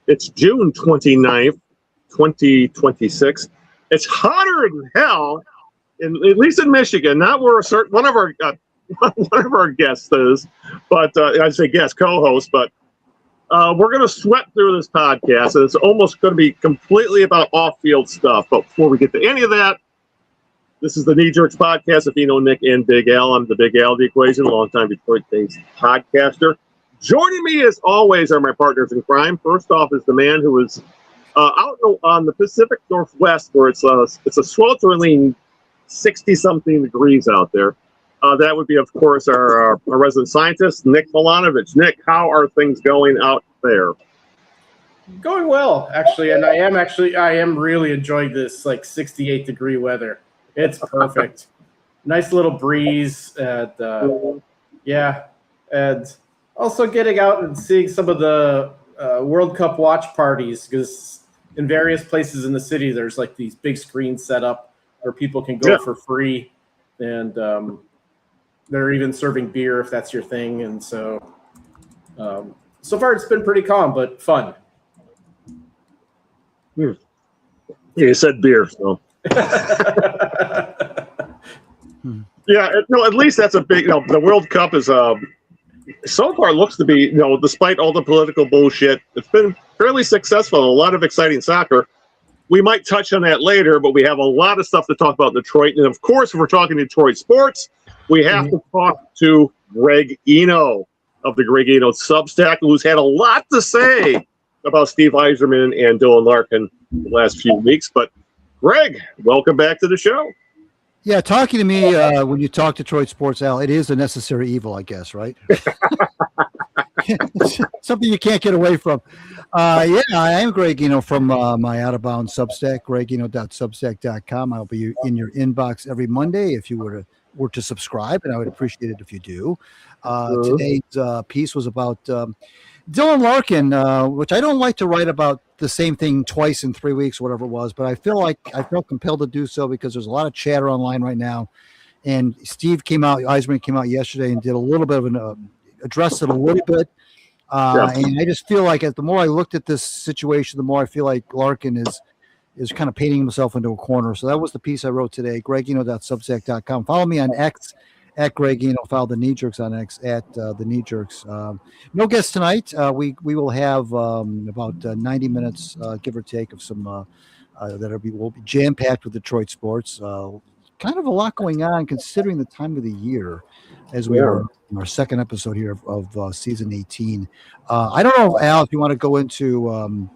It's June 29th, 2026. It's hotter than hell, at least in Michigan. Not where one of our guests is, but I say guest co-host. But we're going to sweat through this podcast, and it's almost going to be completely about off-field stuff. But before we get to any of that, this is the Knee Jerks podcast with Eno, Nick, and Big Al. I'm the Big Al of the equation, longtime Detroit-based podcaster. Joining me, as always, are my partners in crime. First off is the man who is out on the Pacific Northwest, where it's a sweltering 60-something degrees out there. That would be, of course, our resident scientist, Nick Milanovich. Nick, how are things going out there? Going well, actually, and I am really enjoying this 68-degree weather. It's perfect. Nice little breeze, and and also getting out and seeing some of the World Cup watch parties, because in various places in the city, there's these big screens set up where people can go for free, and they're even serving beer if that's your thing. And so far it's been pretty calm but fun. Yeah, you said beer, so. Yeah, no, at least that's a big. The World Cup is so far looks to be, despite all the political bullshit, it's been fairly successful. A lot of exciting soccer. We might touch on that later, but we have a lot of stuff to talk about in Detroit. And of course, if we're talking Detroit sports, we have to talk to Greg Eno of the Greg Eno Substack, who's had a lot to say about Steve Yzerman and Dylan Larkin the last few weeks. But Greg, welcome back to the show. Yeah, talking to me when you talk Detroit sports, Al, it is a necessary evil, I guess, right? Something you can't get away from. I am Greg Eno from my Out-of-Bounds Substack, gregeno.substack.com. I'll be in your inbox every Monday if you were to subscribe, and I would appreciate it if you do. Today's piece was about Dylan Larkin, which I don't like to write about the same thing twice in 3 weeks, whatever it was, but I felt compelled to do so because there's a lot of chatter online right now. And Yzerman came out yesterday and did a little bit of addressed it a little bit. And I just feel like the more I looked at this situation, the more I feel like Larkin is kind of painting himself into a corner. So that was the piece I wrote today, gregeno.substack.com. Follow me on X at Greg Eno. Follow the Knee Jerks on X at the Knee Jerks. No guests tonight. We will have about 90 minutes, give or take, of some that will be jam-packed with Detroit sports. Kind of a lot going on considering the time of the year as we are in our second episode here of season 18. I don't know, Al, if you want to go into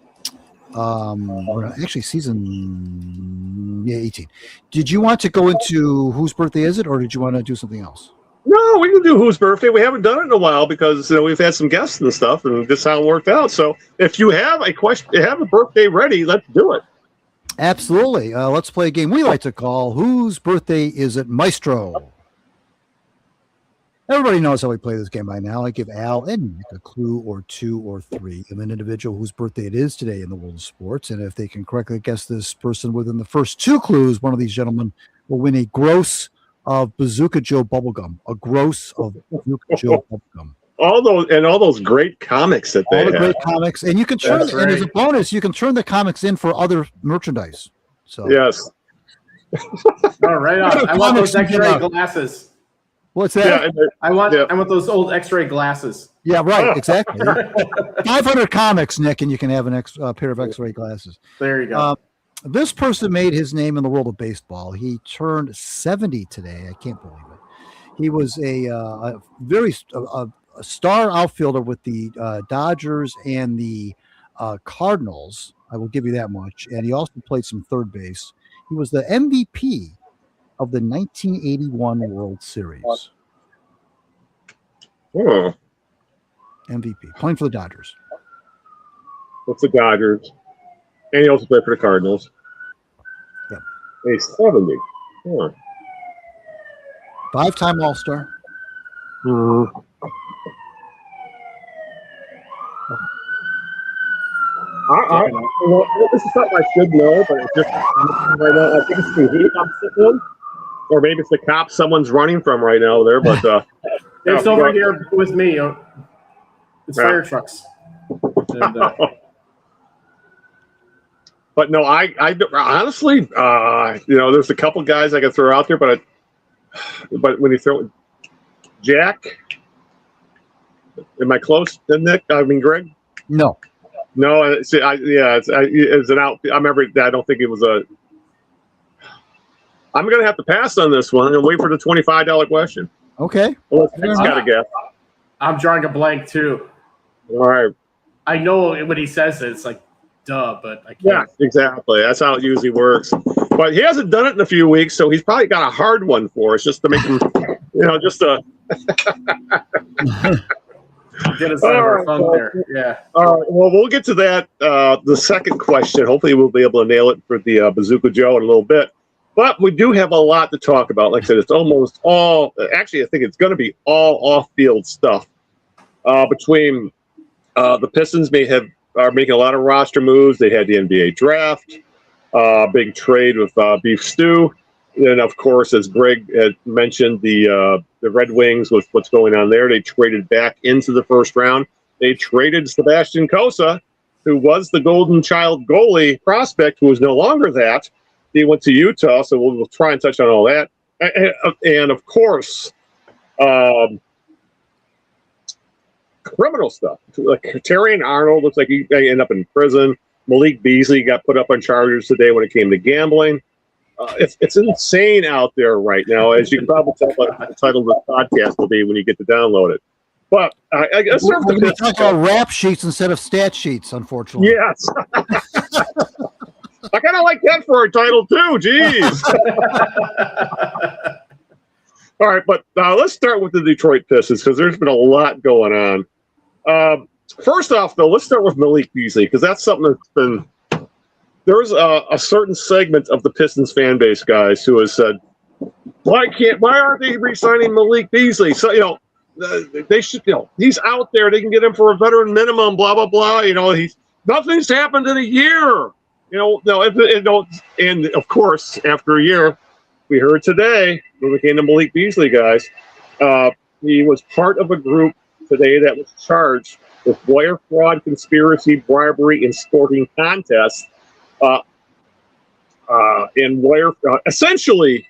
actually season 18. Did you want to go into whose birthday is it, or did you want to do something else? No, we can do whose birthday. We haven't done it in a while because we've had some guests and stuff, and this is how it worked out. So if you have a question, have a birthday ready, let's do it. Absolutely. Let's play a game we like to call Whose Birthday Is It, Maestro? Everybody knows how we play this game by now. I give Al and Nick a clue or two or three of an individual whose birthday it is today in the world of sports. And if they can correctly guess this person within the first two clues, one of these gentlemen will win a gross of Bazooka Joe bubblegum. A gross of Bazooka Joe bubblegum. All those great comics that they have. All the great comics. And you can turn, and as a bonus, you can turn the comics in for other merchandise. So yes. All right on. I want those X-ray glasses. What's that? Yeah, I want those old X-ray glasses. Yeah, right. Exactly. 500 comics, Nick, and you can have a pair of X-ray glasses. There you go. This person made his name in the world of baseball. He turned 70 today. I can't believe it. He was a star outfielder with the Dodgers and the Cardinals. I will give you that much. And he also played some third base. He was the MVP of the 1981 World Series. MVP, playing for the Dodgers. What's the Dodgers? And he also played for the Cardinals. Yep. He's 70. Yeah. Five-time All-Star. This is something I should know, but it's just right now. I think it's the heat I'm sitting in, or maybe it's the cops someone's running from right now there. But it's over here with me. It's fire trucks. And, But no, I honestly, there's a couple guys I could throw out there, but when you throw Jack, am I close to Nick? I mean, Greg? No. See, it's an out. I remember. I don't think it was a. I'm going to have to pass on this one and wait for the $25 question. Okay. Well, Nick's got a guess. I'm drawing a blank too. All right. I know when he says it, it's like, duh, but I can't. Yeah, exactly. That's how it usually works. But he hasn't done it in a few weeks, so he's probably got a hard one for us, just to make him, just a. Get us out of fun there. Yeah. All right. Well, we'll get to that. The second question. Hopefully, we'll be able to nail it for the Bazooka Joe in a little bit. But we do have a lot to talk about. Like I said, it's almost all. Actually, I think it's going to be all off-field stuff. Between the Pistons are making a lot of roster moves. They had the NBA draft, big trade with Beef Stew. And, of course, as Greg had mentioned, the Red Wings, with what's going on there, they traded back into the first round. They traded Sebastian Kosa, who was the Golden Child goalie prospect, who is no longer that. He went to Utah, so we'll try and touch on all that. And of course, criminal stuff. Like Terrian Arnold looks like he ended up in prison. Malik Beasley got put up on charges today when it came to gambling. It's insane out there right now, as you can probably tell by the title of the podcast will be when you get to download it. But I guess we're going to talk about rap sheets instead of stat sheets, unfortunately. Yes. I kind of like that for a title too. Jeez. All right, but let's start with the Detroit Pistons because there's been a lot going on. First off, though, let's start with Malik Beasley because that's something that's been. There's a certain segment of the Pistons fan base, guys, who has said, why aren't they re-signing Malik Beasley? So, they should, he's out there. They can get him for a veteran minimum, blah, blah, blah. Nothing's happened in a year. And of course, after a year, we heard today, when we came to Malik Beasley, guys, he was part of a group today that was charged with wire fraud, conspiracy, bribery, and sporting contests. And essentially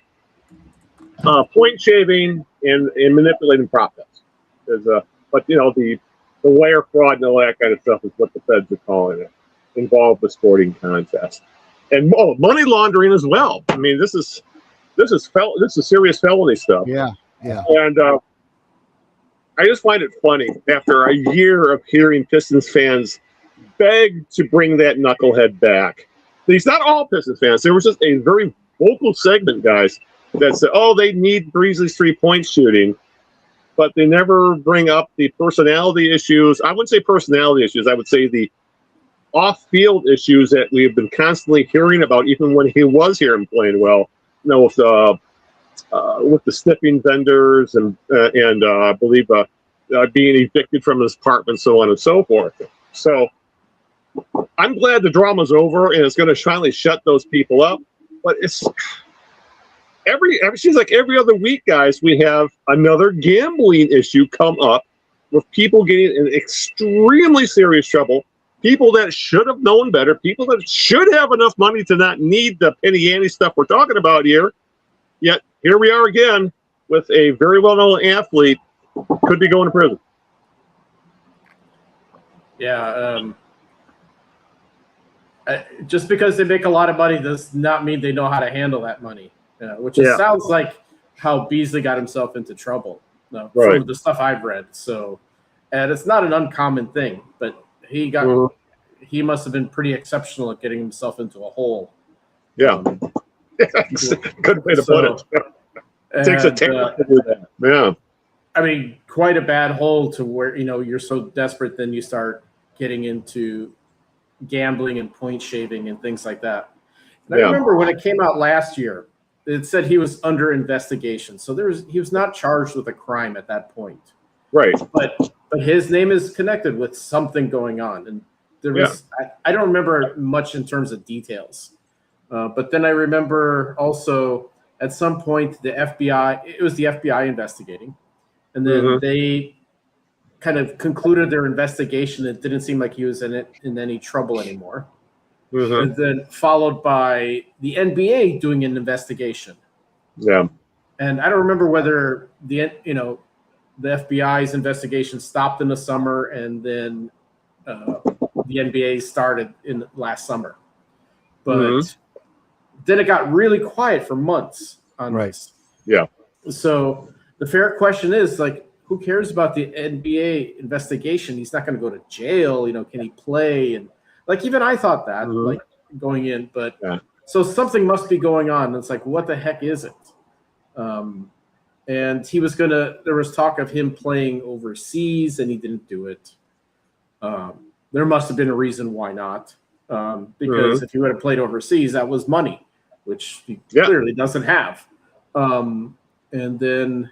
point shaving and manipulating prop bets. But the wire fraud and all that kind of stuff is what the feds are calling it. Involved with sporting contests and money laundering as well. I mean, this is serious felony stuff. Yeah. And I just find it funny after a year of hearing Pistons fans beg to bring that knucklehead back. These not all Pistons fans. There was just a very vocal segment, guys, that said, they need Beasley's 3-point shooting, but they never bring up the personality issues. I wouldn't say personality issues. I would say the off-field issues that we have been constantly hearing about, even when he was here and playing well. With the sniffing vendors and I believe being evicted from his apartment, so on and so forth. So I'm glad the drama's over and it's going to finally shut those people up. But it seems like every other week, guys, we have another gambling issue come up with people getting in extremely serious trouble. People that should have known better, people that should have enough money to not need the penny-ante stuff we're talking about here. Yet, here we are again with a very well-known athlete could be going to prison. Yeah. Just because they make a lot of money does not mean they know how to handle that money, which sounds like how Beasley got himself into trouble from the stuff I've read. So, and it's not an uncommon thing, but he must have been pretty exceptional at getting himself into a hole. Yeah. Good way to put it. It takes a talent to do that. Yeah. I mean, quite a bad hole to where, you're so desperate, then you start getting into gambling and point shaving and things like that. And I remember when it came out last year, it said he was under investigation. So he was not charged with a crime at that point. Right. But his name is connected with something going on. And there was, I don't remember much in terms of details. But then I remember also at some point it was the FBI investigating. And then they kind of concluded their investigation. It didn't seem like he was in any trouble anymore. and then followed by the NBA doing an investigation. Yeah. And I don't remember whether the FBI's investigation stopped in the summer and then the NBA started in last summer. But then it got really quiet for months on this. Yeah. So the fair question is, like, who cares about the NBA investigation? He's not going to go to jail. Can he play? And like, even I thought that, like, going in, but so something must be going on. And it's like, what the heck is it? And there was talk of him playing overseas, and he didn't do it. There must have been a reason why not. Because if he would have played overseas, that was money, which he clearly doesn't have. And then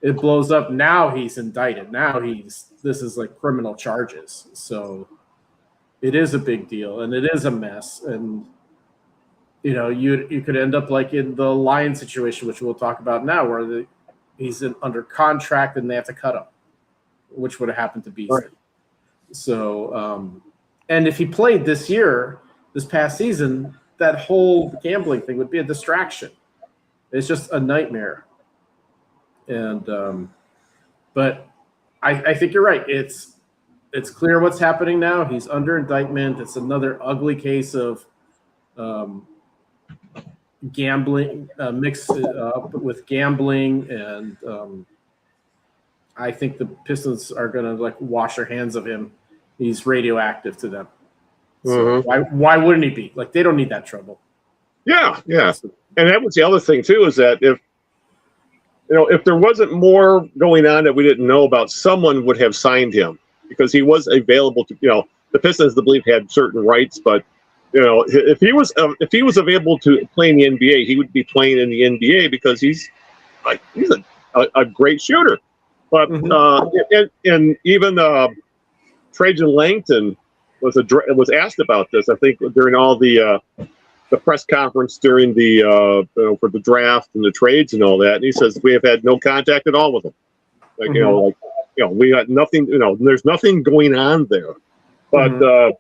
it blows up. Now he's indicted. Now this is like criminal charges. So it is a big deal, and it is a mess. And you could end up like in the Lion situation, which we'll talk about now, where he's under contract and they have to cut him, which would have happened to Beasley. Right. So, and if he played this past season, that whole gambling thing would be a distraction. It's just a nightmare. And, but I think you're right. It's clear what's happening now. He's under indictment. It's another ugly case of gambling, mixed up with gambling. And I think the Pistons are going to like wash their hands of him. He's radioactive to them. So why wouldn't he be? Like, they don't need that trouble. Yeah, yeah. And that was the other thing too, is that if there wasn't more going on that we didn't know about, someone would have signed him because he was available to. The Pistons, I believe, had certain rights, but if he was available to play in the NBA, he would be playing in the NBA because he's a great shooter. But and even Trajan Langton was asked about this. I think during all the press conference during the for the draft and the trades and all that, and he says we have had no contact at all with him. Like we got nothing. There's nothing going on there. But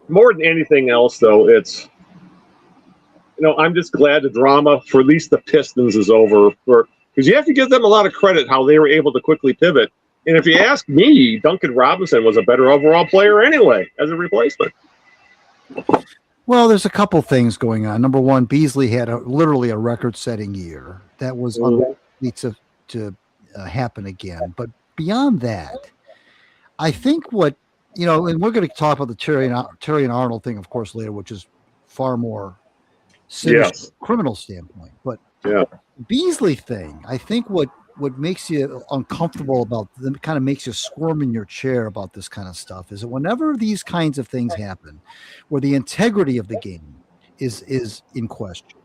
more than anything else, though, it's I'm just glad the drama for at least the Pistons is over. Because you have to give them a lot of credit how they were able to quickly pivot. And if you ask me, Duncan Robinson was a better overall player anyway as a replacement. Well, there's a couple things going on. Number one, Beasley had literally a record-setting year. That was unlikely to happen again. But beyond that, I think what, and we're going to talk about the Terry and Arnold thing, of course, later, which is far more serious from a criminal standpoint. But Beasley thing, I think what makes you uncomfortable about them, kind of makes you squirm in your chair about this kind of stuff, is that whenever these kinds of things happen, where the integrity of the game is in question,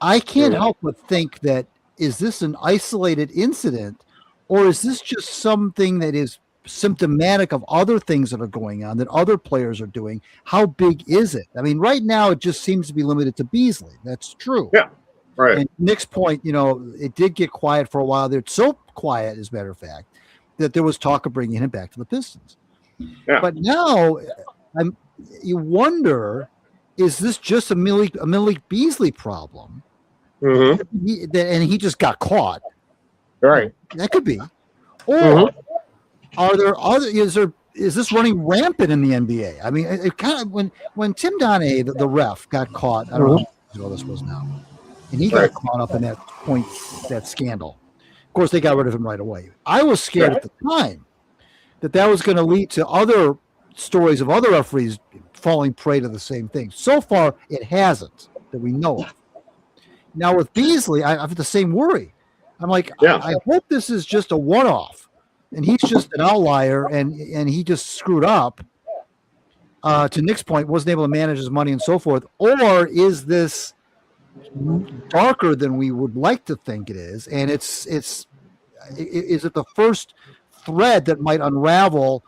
I can't help but think that, is this an isolated incident, or is this just something that is symptomatic of other things that are going on that other players are doing? How big is it? I mean, right now it just seems to be limited to Beasley. That's true. Yeah. Right. And Nick's point, it did get quiet for a while there. It's so quiet, as a matter of fact, that there was talk of bringing him back to the Pistons. Yeah. But now you wonder, is this just a Malik Beasley problem? And he just got caught. Right. That could be. Or are there other? Is this running rampant in the NBA? I mean, it kind of when Tim Donaghy, the ref, got caught. I don't know how this was now. And he got caught up in that scandal. Of course, they got rid of him right away. I was scared at the time that was going to lead to other stories of other referees falling prey to the same thing. So far, it hasn't, that we know of. Now, with Beasley, I have the same worry. I'm like, I hope this is just a one-off, and he's just an outlier, and he just screwed up. To Nick's point, wasn't able to manage his money and so forth. Or is this darker than we would like to think it is, and is it the first thread that might unravel?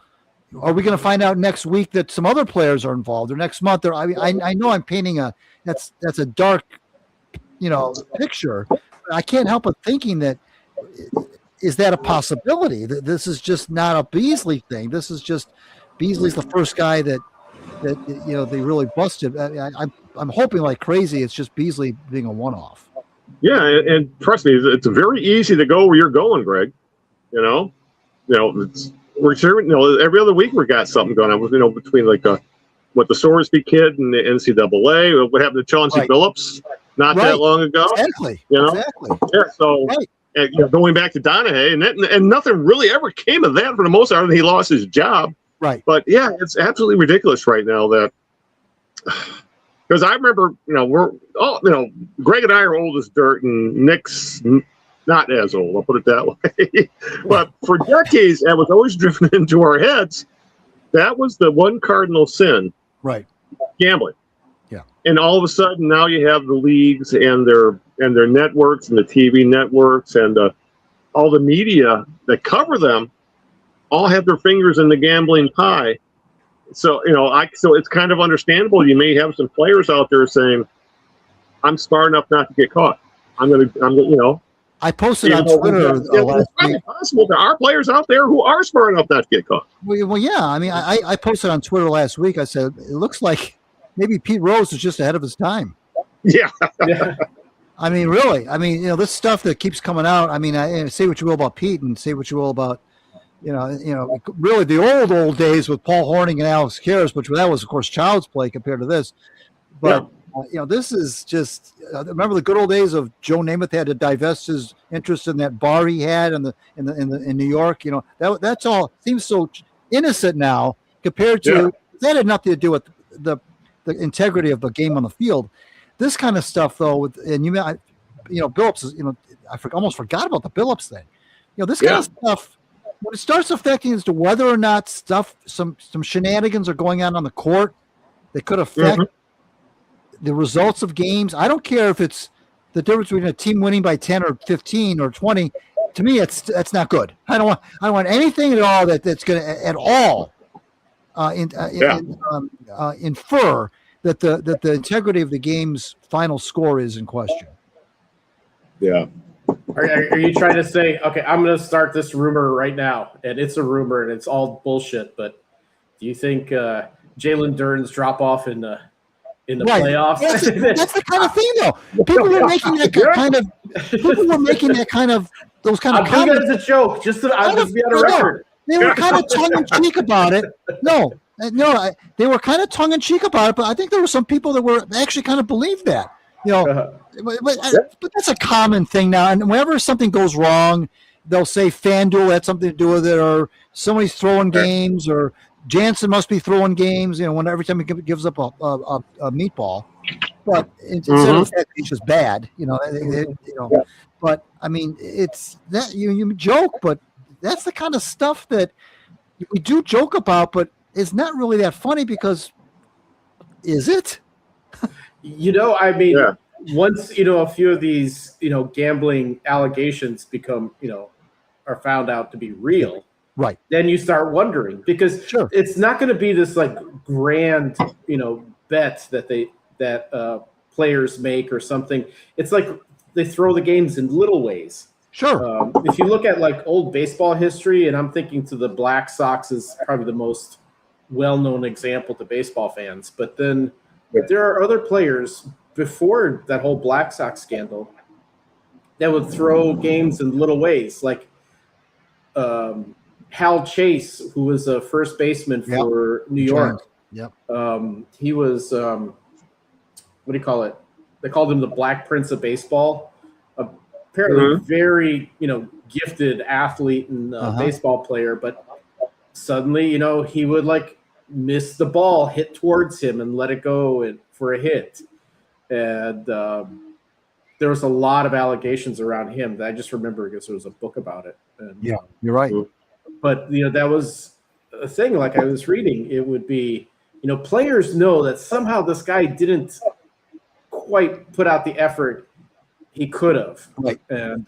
Are we going to find out next week that some other players are involved, or next month? Or I know I'm painting that's a dark picture. I can't help but thinking that, is that a possibility, that this is just not a Beasley thing? This is just Beasley's the first guy that that they really busted. I'm hoping like crazy. It's just Beasley being a one-off. Yeah, and trust me, it's very easy to go where you're going, Greg. We're sure. Every other week we got something going on. Between like the Sorsby kid and the NCAA. What happened to Chauncey Billups not that long ago? Exactly. Exactly. Yeah. So. Right. And, going back to Donahue, and nothing really ever came of that for the most part. He lost his job. Right. But yeah, it's absolutely ridiculous right now that because I remember, Greg and I are old as dirt, and Nick's not as old. I'll put it that way. But for decades, that was always driven into our heads. That was the one cardinal sin. Right. Gambling. Yeah. And all of a sudden, now you have the leagues and their networks and the TV networks and all the media that cover them all have their fingers in the gambling pie. So so it's kind of understandable. You may have some players out there saying, "I'm smart enough not to get caught. I'm gonna." I posted on Twitter last week. It's possible there are players out there who are smart enough not to get caught. Well, yeah. I mean, I posted on Twitter last week. I said it looks like maybe Pete Rose is just ahead of his time. Yeah. I mean, really. I mean, this stuff that keeps coming out. I mean, say what you will about Pete, and say what you will about, really the old days with Paul Hornung and Alex Karras, which that was, of course, child's play compared to this. But this is just. Remember the good old days of Joe Namath had to divest his interest in that bar he had in New York. That's all seems so innocent now compared to that had nothing to do with the integrity of the game on the field. This kind of stuff, though, Billups is, I almost forgot about the Billups thing. This kind of stuff, when it starts affecting as to whether or not some shenanigans are going on the court that could affect the results of games. I don't care if it's the difference between a team winning by 10 or 15 or 20. To me, that's not good. I don't want anything at all that's going to at all infer that the integrity of the game's final score is in question. Yeah. Are you trying to say, okay, I'm going to start this rumor right now, and it's a rumor and it's all bullshit, but do you think Jalen Duren's drop off in the playoffs? That's the kind of thing, though. People were making that kind of. People were making that kind of those kind of. I'm doing it as a joke, just to be on a record. They were kind of tongue in cheek about it. No, they were kind of tongue in cheek about it. But I think there were some people that were actually kind of believed that. But that's a common thing now. And whenever something goes wrong, they'll say FanDuel had something to do with it, or somebody's throwing games, or Jansen must be throwing games. When every time he gives up a meatball, but instead of the fact he's just bad, But I mean, it's that you joke, but that's the kind of stuff that we do joke about, but it's not really that funny because, is it? I mean, once a few of these gambling allegations become are found out to be real. Right. Then you start wondering because it's not going to be this like grand, bets that players make or something. It's like they throw the games in little ways. Sure. If you look at like old baseball history, and I'm thinking to the Black Sox is probably the most well-known example to baseball fans, but then there are other players before that whole Black Sox scandal that would throw games in little ways, like Hal Chase, who was a first baseman for New York. Yep. He was, what do you call it? They called him the Black Prince of Baseball. Apparently very, gifted athlete and baseball player, but suddenly, he would like miss the ball, hit towards him and let it go for a hit. And there was a lot of allegations around him that I just remember because there was a book about it. And, you're right. But, that was a thing, like I was reading, it would be, players know that somehow this guy didn't quite put out the effort he could have. Right. And,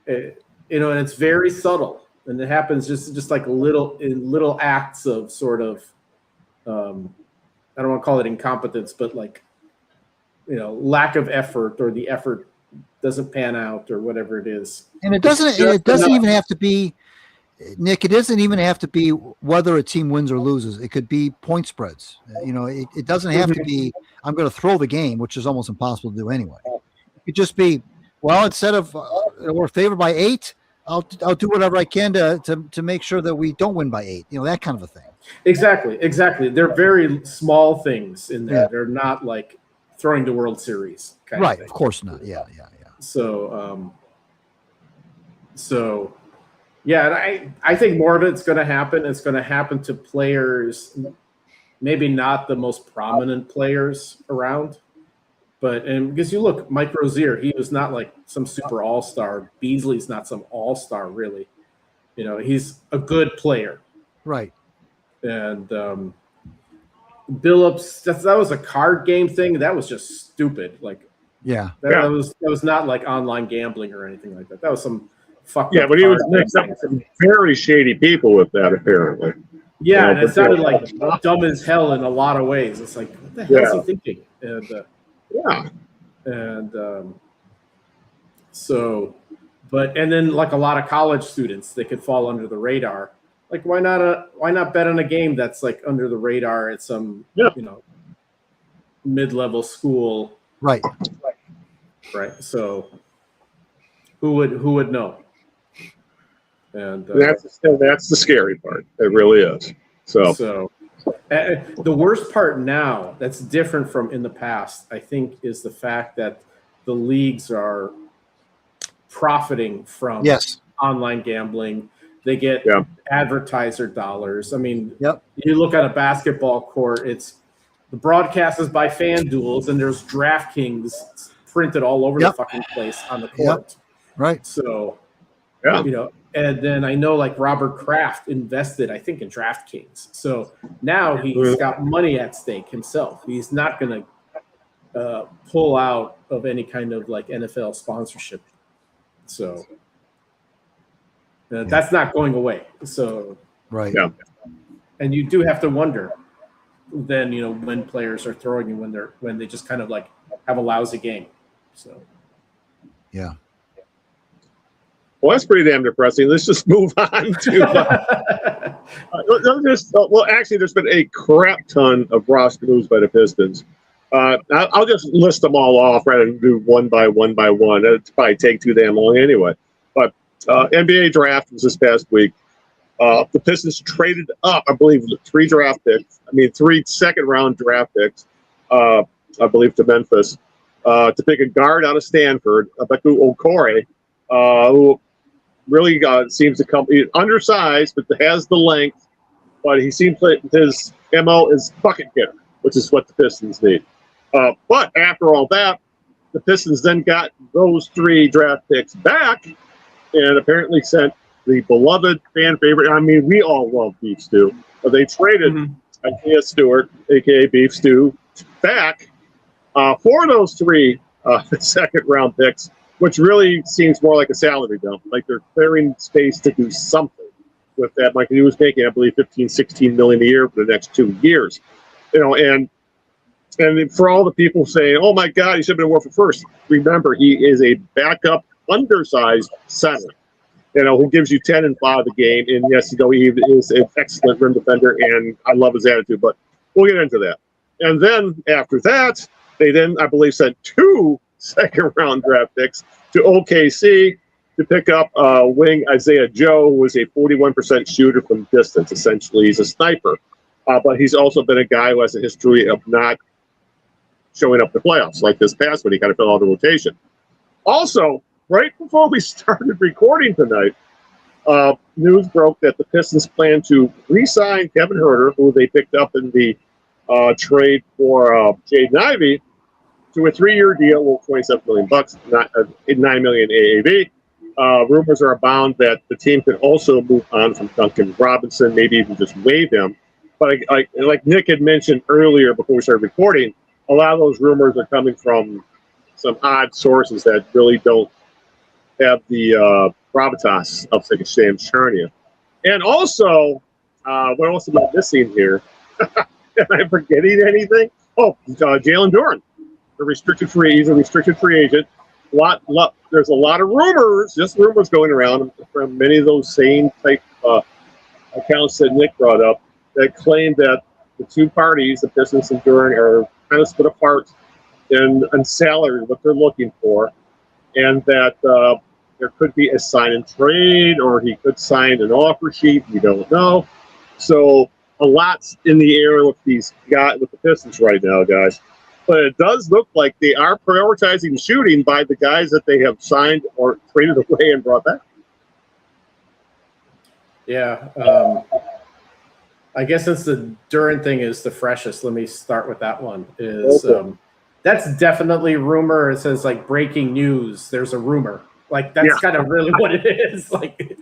and it's very subtle. And it happens just like little acts of sort of, I don't want to call it incompetence, but like, lack of effort, or the effort doesn't pan out or whatever it is. And it doesn't even have to be, Nick, it doesn't even have to be whether a team wins or loses. It could be point spreads. It doesn't have to be, I'm going to throw the game, which is almost impossible to do anyway. It could just be, well, instead of we're favored by 8, I'll do whatever I can to make sure that we don't win by 8. That kind of a thing. Exactly. They're very small things in there. Yeah. They're not like throwing the World Series kind right, of thing. Of course not. Yeah. So yeah, and I think more of it's going to happen. It's going to happen to players, maybe not the most prominent players around, but because you look, Mike Rozier, he was not like some super all-star. Beasley's not some all-star, really. He's a good player. Right. And Billups, that was a card game thing. That was just stupid. Like, that was not like online gambling or anything like that. That was some fucked up. But he was mixed up with some very shady people with that, apparently. Yeah, and it sounded like dumb as hell in a lot of ways. It's like, what the hell is he thinking? And and then like a lot of college students, they could fall under the radar. Like, why not bet on a game that's like under the radar at some mid-level school? Right. So who would know? And that's the scary part. It really is. So the worst part now that's different from in the past, I think, is the fact that the leagues are profiting from online gambling. They get advertiser dollars. I mean, you look at a basketball court, the broadcast is by FanDuel, and there's DraftKings printed all over the fucking place on the court. Right. So, and then I know like Robert Kraft invested, I think, in DraftKings. So now he's got money at stake himself. He's not going to pull out of any kind of like NFL sponsorship. So that's not going away. So and you do have to wonder then when players are throwing and when they just kind of like have a lousy game. So well, that's pretty damn depressing. Let's just move on to actually there's been a crap ton of roster moves by the Pistons. I'll just list them all off rather than do one by one. It'd probably take too damn long anyway. But NBA draft was this past week. The Pistons traded up, I believe, 3 second-round draft picks, I believe, to Memphis to pick a guard out of Stanford, Ebuka Okorie, who really seems to come undersized, but has the length. But he seems like his MO is bucket getter, which is what the Pistons need. But after all that, the Pistons then got those 3 draft picks back and apparently sent the beloved fan favorite. I mean, we all love Beef Stew. But they traded Isaiah Stewart, a.k.a. Beef Stew, back for those 3 second-round picks, which really seems more like a salary dump. Like they're clearing space to do something with that. Like he was making, I believe, $15-16 million a year for the next 2 years. And for all the people saying, "Oh my God, he should have been worth it first," remember he is a backup, undersized center. Who gives you 10 and 5 a game. And yes, he is an excellent rim defender, and I love his attitude. But we'll get into that. And then after that, they then, I believe, sent 2 second-round draft picks to OKC to pick up wing Isaiah Joe, who was a 41% shooter from distance. Essentially, he's a sniper. But he's also been a guy who has a history of not showing up in the playoffs. Like this past one, he kind of fell out of the rotation. Also, right before we started recording tonight, news broke that the Pistons plan to re-sign Kevin Heurter, who they picked up in the trade for Jaden Ivey, to a 3-year deal worth $27 million, $9 million AAV. Rumors are abound that the team could also move on from Duncan Robinson, maybe even just waive him. But like Nick had mentioned earlier before we started recording, a lot of those rumors are coming from some odd sources that really don't have the gravitas of like a Sham Charania. And also, what else am I missing here? Am I forgetting anything? Oh, Jalen Duren, he's a restricted free agent. there's a lot of rumors, just rumors going around from many of those same type accounts that Nick brought up that claim that the two parties, the Pistons and Duren, are kind of split apart in salary, what they're looking for, and that there could be a sign and trade, or he could sign an offer sheet. We don't know. So a lot's in the air with these guys, with the Pistons right now, guys. But it does look like they are prioritizing shooting by the guys that they have signed or traded away and brought back. Yeah. I guess since the Duren thing is the freshest, let me start with that one. That's definitely rumor. It says like breaking news. There's a rumor. Like that's kind of really what it is. Like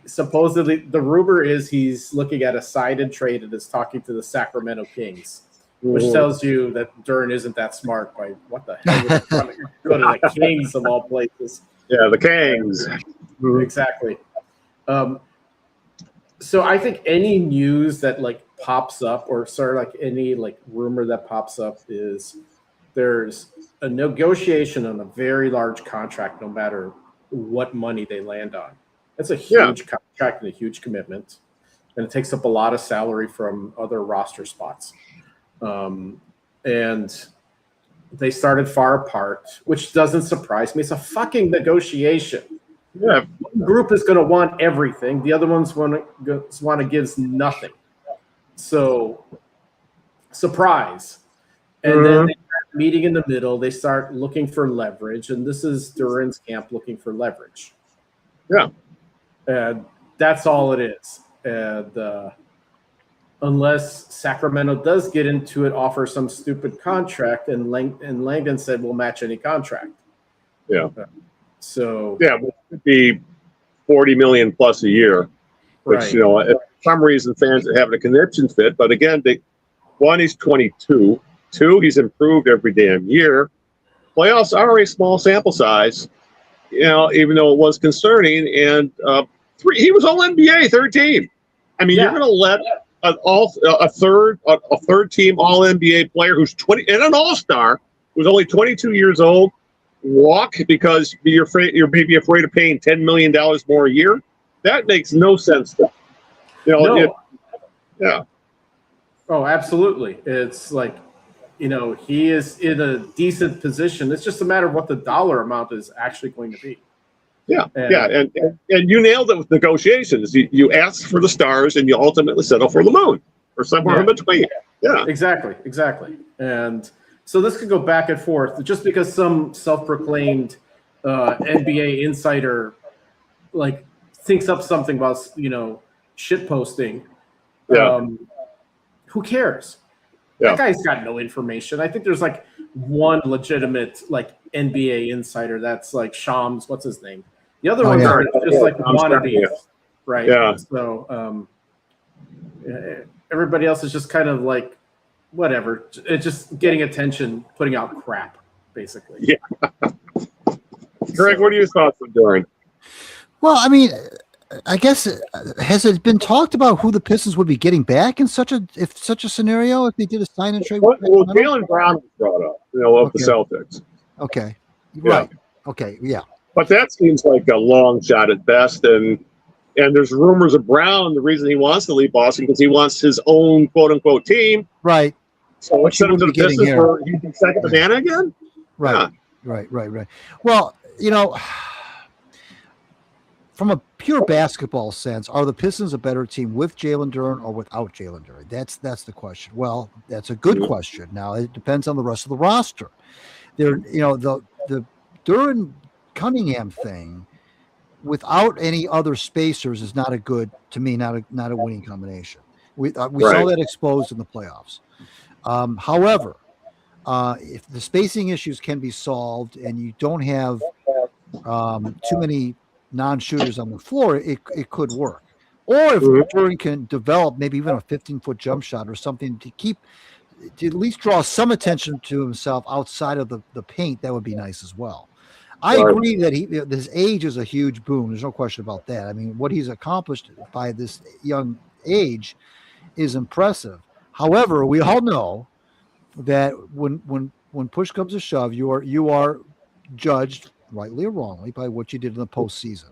supposedly the rumor is he's looking at a sign-and trade and is talking to the Sacramento Kings, which tells you that Duren isn't that smart. Like what the hell would he want to go to the Kings of all places? Yeah, the Kings. Exactly. So I think any news that like pops up, or sort of like any like rumor that pops up, is there's a negotiation on a very large contract, no matter what money they land on. It's a huge contract and a huge commitment, and it takes up a lot of salary from other roster spots. And they started far apart, which doesn't surprise me. It's a fucking negotiation. Yeah. One group is going to want everything. The other ones want to give nothing. So, surprise. And then they start meeting in the middle. They start looking for leverage. And this is Duren's camp looking for leverage. Yeah. And that's all it is. And unless Sacramento does get into it, offer some stupid contract, and Langdon said, we'll match any contract. Yeah. So yeah, it could be $40 million plus a year, which right. You know, for some reason fans are having a connection fit. But again, one, he's 22. Two, he's improved every damn year. Playoffs are a small sample size, you know, even though it was concerning. And three, he was all NBA, third team. I mean, you're going to let a third team all NBA player who's 20 and an all-star who's only 22 years old walk because you're maybe afraid of paying $10 million more a year? That makes no sense to me. You know, no. Yeah. Oh, absolutely. It's like, you know, he is in a decent position. It's just a matter of what the dollar amount is actually going to be. Yeah, and you nailed it with negotiations. You ask for the stars, and you ultimately settle for the moon, or somewhere in between. Yeah, exactly. And so this could go back and forth, just because some self-proclaimed NBA insider like thinks up something about, you know, shit posting. Who cares? Yeah. That guy's got no information. I think there's like one legitimate like NBA insider that's like Shams. What's his name? The other ones are just like wannabes, right? Yeah. So everybody else is just kind of like whatever. It's just getting attention, putting out crap, basically. Yeah. Greg, what are your thoughts on Duren? Well, I mean, I guess has it been talked about who the Pistons would be getting back in such a scenario if they did a sign and trade? Well, Jalen Brown was brought up, you know, of the Celtics. Okay, Yeah. right. Okay, yeah. But that seems like a long shot at best, and there's rumors of Brown. The reason he wants to leave Boston because he wants his own quote unquote team. Right. So instead of the Pistons, where he'd be second banana again. Right. Yeah. Right. Well, you know, from a pure basketball sense, are the Pistons a better team with Jalen Duren or without Jalen Duren? That's the question. Well, that's a good question. Now it depends on the rest of the roster. There, you know, the Duren Cunningham thing without any other spacers is not a good, to me, not a winning combination. We saw that exposed in the playoffs. However, if the spacing issues can be solved and you don't have too many non-shooters on the floor, it could work. Or if Duren can develop maybe even a 15-foot jump shot or something to at least draw some attention to himself outside of the paint, that would be nice as well. I agree that his age is a huge boon. There's no question about that. I mean, what he's accomplished by this young age is impressive. However, we all know that when push comes to shove, you are judged, rightly or wrongly, by what you did in the postseason.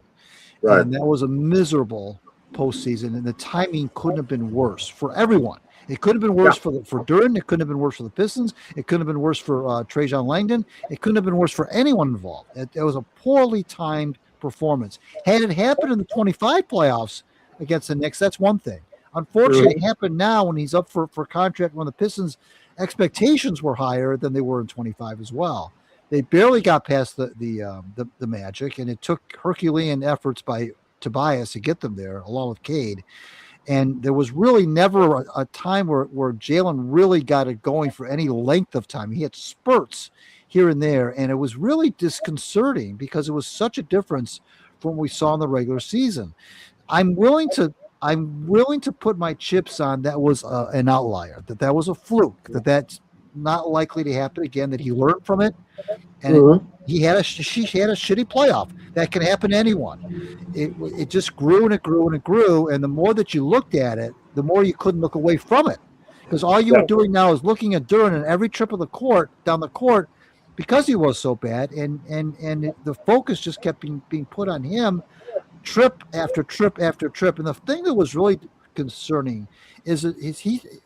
Right. And that was a miserable postseason, and the timing couldn't have been worse for everyone. It could have been worse for Duren. It couldn't have been worse for the Pistons. It couldn't have been worse for Trajan Langdon. It couldn't have been worse for anyone involved. It was a poorly timed performance. Had it happened in the 25 playoffs against the Knicks, that's one thing. Unfortunately, it happened now when he's up for contract when the Pistons' expectations were higher than they were in 25 as well. They barely got past the Magic, and it took Herculean efforts by Tobias to get them there, along with Cade. And there was really never a time where Jalen really got it going for any length of time. He had spurts here and there, and it was really disconcerting because it was such a difference from what we saw in the regular season. I'm willing to put my chips on that was an outlier, that was a fluke, that's not likely to happen again, that he learned from it. And she had a shitty playoff. That can happen to anyone. It just grew and it grew and it grew. And the more that you looked at it, the more you couldn't look away from it. Because all you were doing now is looking at Duren and every trip of the court, down the court, because he was so bad. And the focus just kept being put on him, trip after trip after trip. And the thing that was really concerning is that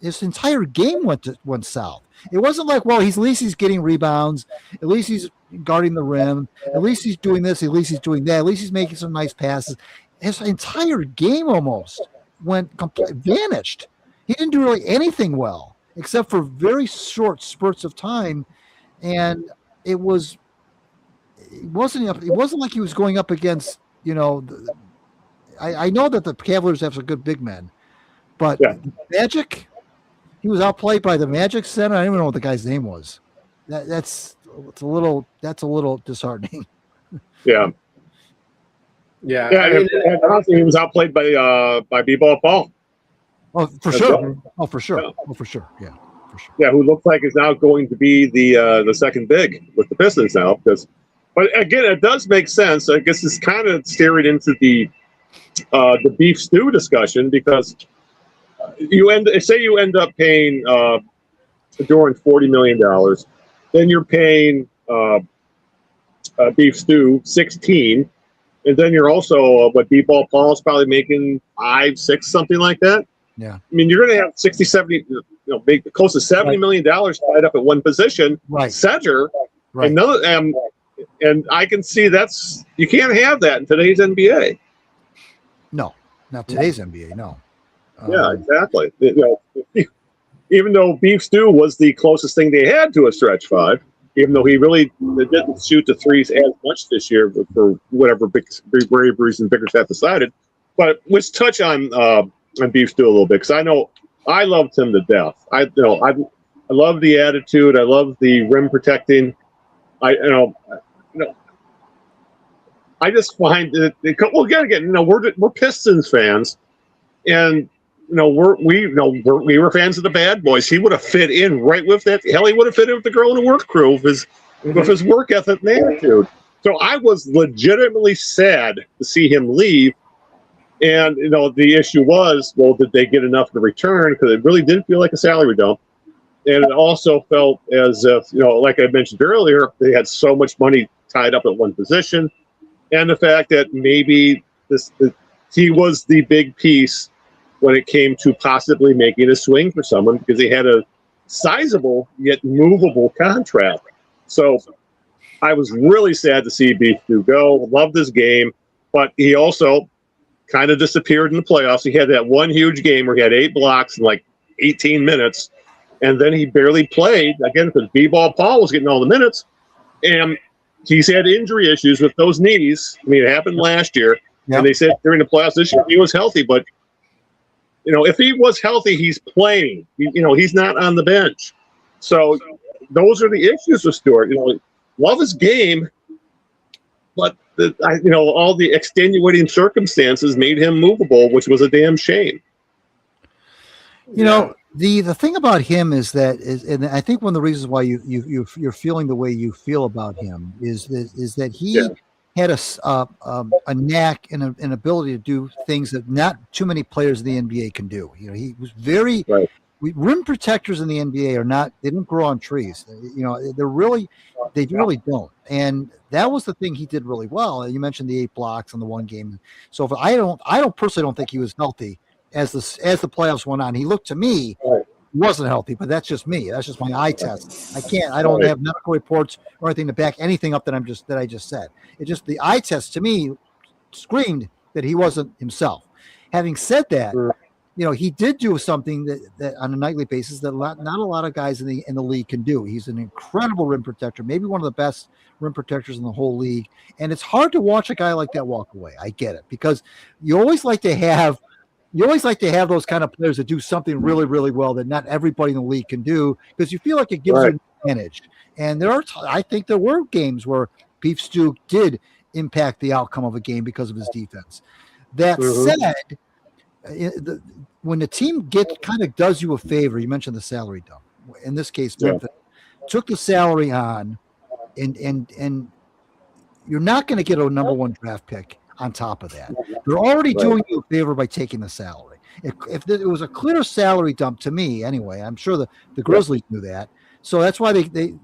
his entire game went south. It wasn't like, well, at least he's getting rebounds, at least he's guarding the rim, at least he's doing this, at least he's doing that, at least he's making some nice passes. His entire game almost vanished. He didn't do really anything well, except for very short spurts of time, and it wasn't like he was going up against, I know that the Cavaliers have some good big men, but the Magic, he was outplayed by the Magic center. I don't even know what the guy's name was. That's a little disheartening. Yeah. I mean, honestly, he was outplayed by B-Ball Paul. Oh, for sure. Oh, for sure. Yeah. Oh, for sure. Yeah, for sure. Yeah, who looks like is now going to be the second big with the Pistons now. But again, it does make sense. I guess it's kind of steering into the beef stew discussion because you end up paying Duren $40 million, then you're paying beef stew 16, and then you're also B-Ball Paul's probably making 5, 6, something like that. Yeah, I mean, you're going to have 60, 70, close to $70 million tied up at one position, center, another, and I can see you can't have that in today's NBA. No, not today's NBA. No. Yeah, exactly. Even though beef stew was the closest thing they had to a stretch five, even though he really didn't shoot the threes as much this year for whatever big reason Bickerstaff decided. But let's touch on beef stew a little bit because I know I loved him to death. I love the attitude. I love the rim protecting. I just find that we're Pistons fans, and we were fans of the Bad Boys. He would have fit in right with that. Hell, he would have fit in with the girl in the work crew with his work ethic and attitude. So I was legitimately sad to see him leave. And the issue was, well, did they get enough in return? Because it really didn't feel like a salary dump, and it also felt as if like I mentioned earlier, they had so much money tied up at one position, and the fact that maybe he was the big piece when it came to possibly making a swing for someone because he had a sizable yet movable contract. So I was really sad to see B2 go. Loved his game, but he also kind of disappeared in the playoffs. He had that one huge game where he had 8 blocks in like 18 minutes, and then he barely played, again, because B-Ball Paul was getting all the minutes, and he's had injury issues with those knees. I mean, it happened last year, and they said during the playoffs this year he was healthy, but if he was healthy, he's playing. He's not on the bench. So those are the issues with Stewart. Love his game, but all the extenuating circumstances made him movable, which was a damn shame. The thing about him is that and I think one of the reasons why you're feeling the way you feel about him is that he had a knack and an ability to do things that not too many players in the NBA can do. He was very rim protectors in the NBA are not, they don't grow on trees. You know, they really don't. And that was the thing he did really well. You mentioned the 8 blocks on the one game. So I don't personally don't think he was healthy as the playoffs went on. He looked to me, he wasn't healthy, but that's just me. That's just my eye test. I don't have medical reports or anything to back anything up that I just said. It just, the eye test to me screamed that he wasn't himself. Having said that, you know, he did do something that on a nightly basis that not a lot of guys in the league can do. He's an incredible rim protector, maybe one of the best rim protectors in the whole league. And it's hard to watch a guy like that walk away. I get it, because you always like to have those kind of players that do something really, really well that not everybody in the league can do, because you feel like it gives you an advantage. And I think there were games where Beef Stew did impact the outcome of a game because of his defense. That said, when the team kind of does you a favor, you mentioned the salary dump. In this case, Memphis took the salary on, and you're not going to get a number 1 draft pick on top of that. They're already doing you a favor by taking the salary. If it was a clear salary dump to me, anyway, I'm sure the Grizzlies knew that. So that's why they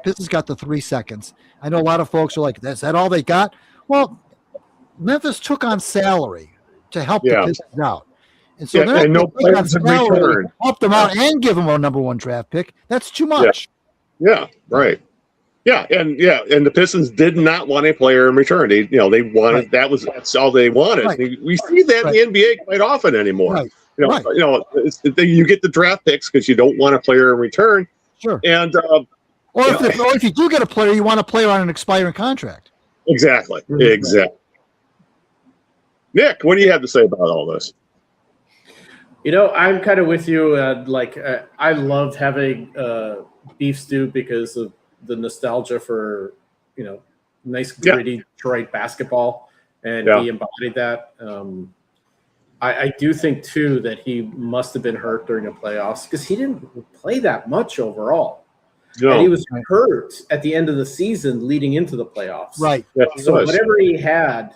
Pistons got the 3 seconds. I know a lot of folks are like, "Is that all they got?" Well, Memphis took on salary to help the Pistons out. And so they're no players in return. Help them out and give them a number 1 draft pick. That's too much. Yeah, right. Yeah, and the Pistons did not want a player in return. They wanted that's all they wanted. Right. We see that in the NBA quite often anymore. Right. You get the draft picks because you don't want a player in return. Sure. And or if you do get a player, you want a player on an expiring contract. Exactly. Nick, what do you have to say about all this? You know, I'm kind of with you. I loved having Beef Stew because of the nostalgia for, you know, nice, gritty Detroit basketball, and he embodied that. I do think, too, that he must have been hurt during the playoffs because he didn't play that much overall. No. And he was hurt at the end of the season leading into the playoffs. Right. So whatever he had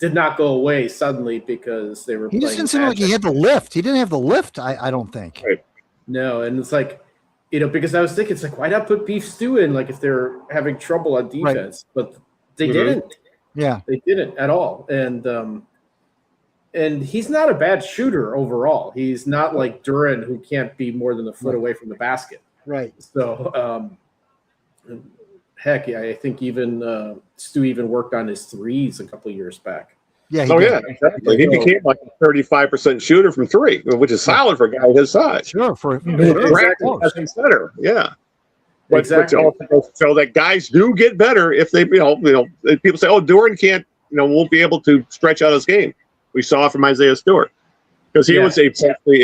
did not go away suddenly because they were playing. He just didn't seem like he had the lift. He didn't have the lift, I don't think. Right. No, and it's like, you know, because I was thinking, it's like, why not put Beef Stew in, like, if they're having trouble on defense? Right. But they didn't. Yeah. They didn't at all. And he's not a bad shooter overall. He's not like Duren, who can't be more than a foot away from the basket. Right. So, heck, yeah, I think even Stu even worked on his threes a couple of years back. Yeah. Exactly. He became like a 35% shooter from 3, which is solid for a guy his size. Sure. For exactly. Center. Yeah. But so that guys do get better if they, people say, "Oh, Duren can't, won't be able to stretch out his game." We saw it from Isaiah Stewart because he was a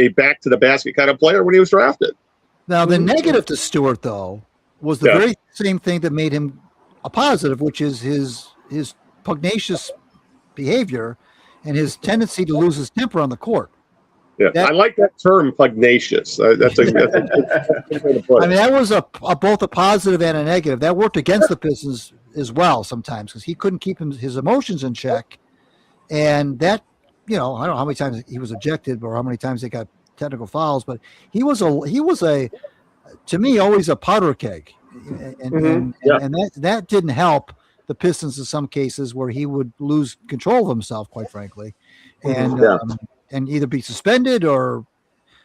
back to the basket kind of player when he was drafted. Now, the negative to Stewart, though, was the very same thing that made him a positive, which is his pugnacious behavior and his tendency to lose his temper on the court. Yeah, I like that term, pugnacious. That's a good way to put it. I mean, that was both a positive and a negative. That worked against the Pistons as well sometimes because he couldn't keep his emotions in check. And that, I don't know how many times he was ejected or how many times they got technical fouls, but he was to me, always a powder keg. And that didn't help the Pistons in some cases where he would lose control of himself, quite frankly, and either be suspended or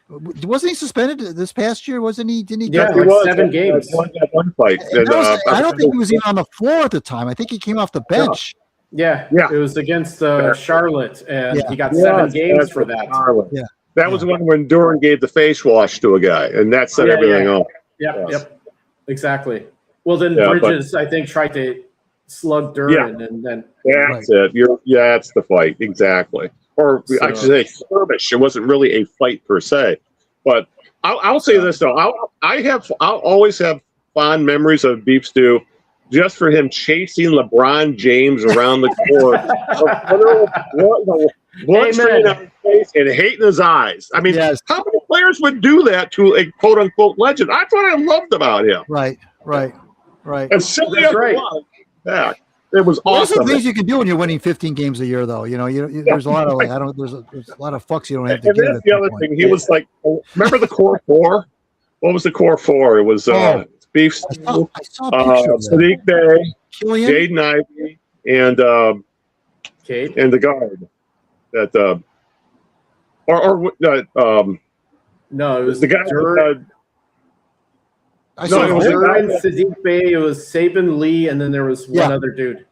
wasn't he suspended this past year? Wasn't he? Didn't he? Yeah, he was 7 games. One fight. I don't think he was even on the floor at the time. I think he came off the bench. Yeah. It was against Charlotte, and he got 7 games for that. Charlotte. Yeah. That was the one when Duren gave the face wash to a guy, and that set everything off. Yep. Exactly. Well, then Bridges, I think, tried to slug Duren, and then that's it. That's the fight, exactly. Or I should say, skirmish. It wasn't really a fight per se. But I'll say this though: I'll always have fond memories of Beef Stew, just for him chasing LeBron James around the court, blood straight out his face and hate in his eyes. I mean, how many players would do that to a quote unquote legend? That's what I loved about him. Right. And silly as back. It was There's some awesome. things you can do when you're winning 15 games a year, though. There's a lot of there's a lot of fucks you don't have to And give. that's the other thing. He was like, remember the core four? What was the core four? It was Beef, I saw a picture of that. Sadiq Bey, Killian? Jaden Ivey, and Cade? the guard that No, it was the guy. I saw it was Duren, Sadiq Bey, it was Saban Lee, and then there was one other dude.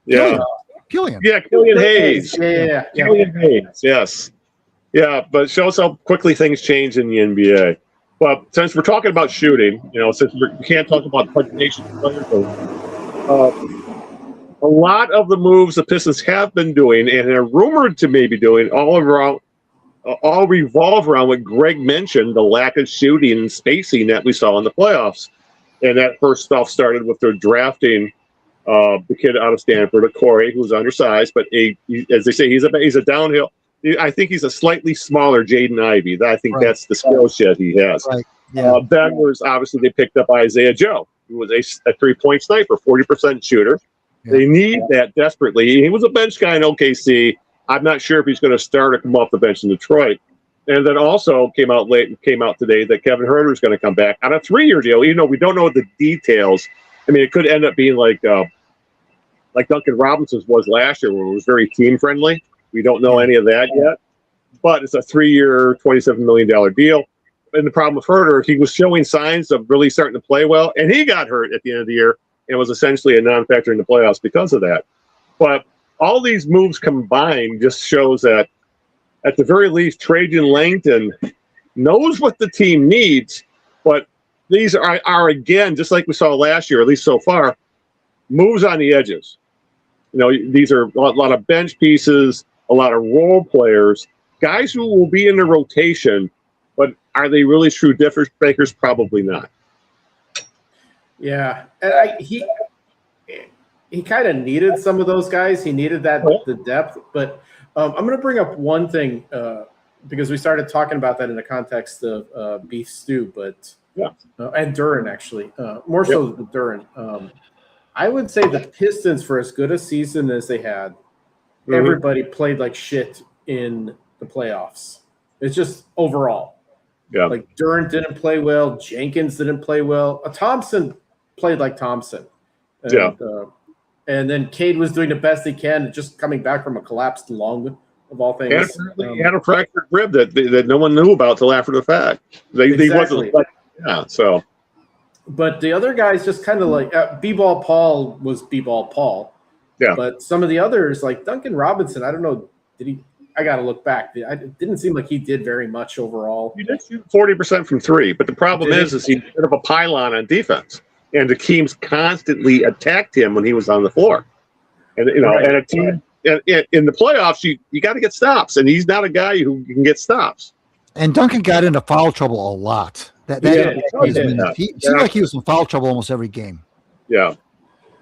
Yeah, Killian. yeah, Killian Hayes. Yeah. Killian Hayes. Yes. Yeah, but it shows how quickly things change in the NBA. But since we're talking about shooting, since we can't talk about presentation players, a lot of the moves the Pistons have been doing and are rumored to maybe doing all revolve around what Greg mentioned, the lack of shooting and spacing that we saw in the playoffs. And that first stuff started with their drafting the kid out of Stanford, Okorie, who's undersized, but as they say, he's a downhill. I think he's a slightly smaller Jaden Ivey. I think that's the skill set he has. Right. Yeah. Then was obviously they picked up Isaiah Joe, who was a 3-point sniper, 40% shooter. Yeah. They need that desperately. He was a bench guy in OKC. I'm not sure if he's going to start or come off the bench in Detroit. And then also came out today that Kevin Heurter is going to come back on a 3-year deal. Even though we don't know the details. I mean, it could end up being like Duncan Robinson's was last year, where it was very team friendly. We don't know any of that yet, but it's a 3-year, $27 million deal. And the problem with Heurter, he was showing signs of really starting to play well, and he got hurt at the end of the year and was essentially a non-factor in the playoffs because of that. But all these moves combined just shows that, at the very least, Trajan Langton knows what the team needs, but these are again, just like we saw last year, at least so far, moves on the edges. These are a lot of bench pieces, a lot of role players, guys who will be in the rotation, but are they really true difference makers? Probably not. Yeah, and he kind of needed some of those guys. He needed the depth. But I'm going to bring up one thing because we started talking about that in the context of beef stew, but and Duren actually more so Duren. I would say the Pistons, for as good a season as they had, everybody played like shit in the playoffs. It's just overall. Yeah. Like Duren didn't play well. Jenkins didn't play well. Thompson played like Thompson. And then Cade was doing the best he can, just coming back from a collapsed lung, of all things. He had a fractured rib that no one knew about till after the fact. He wasn't so. But the other guys just kind of like B-Ball Paul was B-Ball Paul. Yeah. But some of the others, like Duncan Robinson, I don't know, I got to look back. It didn't seem like he did very much overall. He did shoot 40% from 3, but the problem is he's a bit of a pylon on defense. And the teams constantly attacked him when he was on the floor. And and a team in the playoffs, you got to get stops, and he's not a guy who can get stops. And Duncan got into foul trouble a lot. He seemed like he was in foul trouble almost every game. Yeah,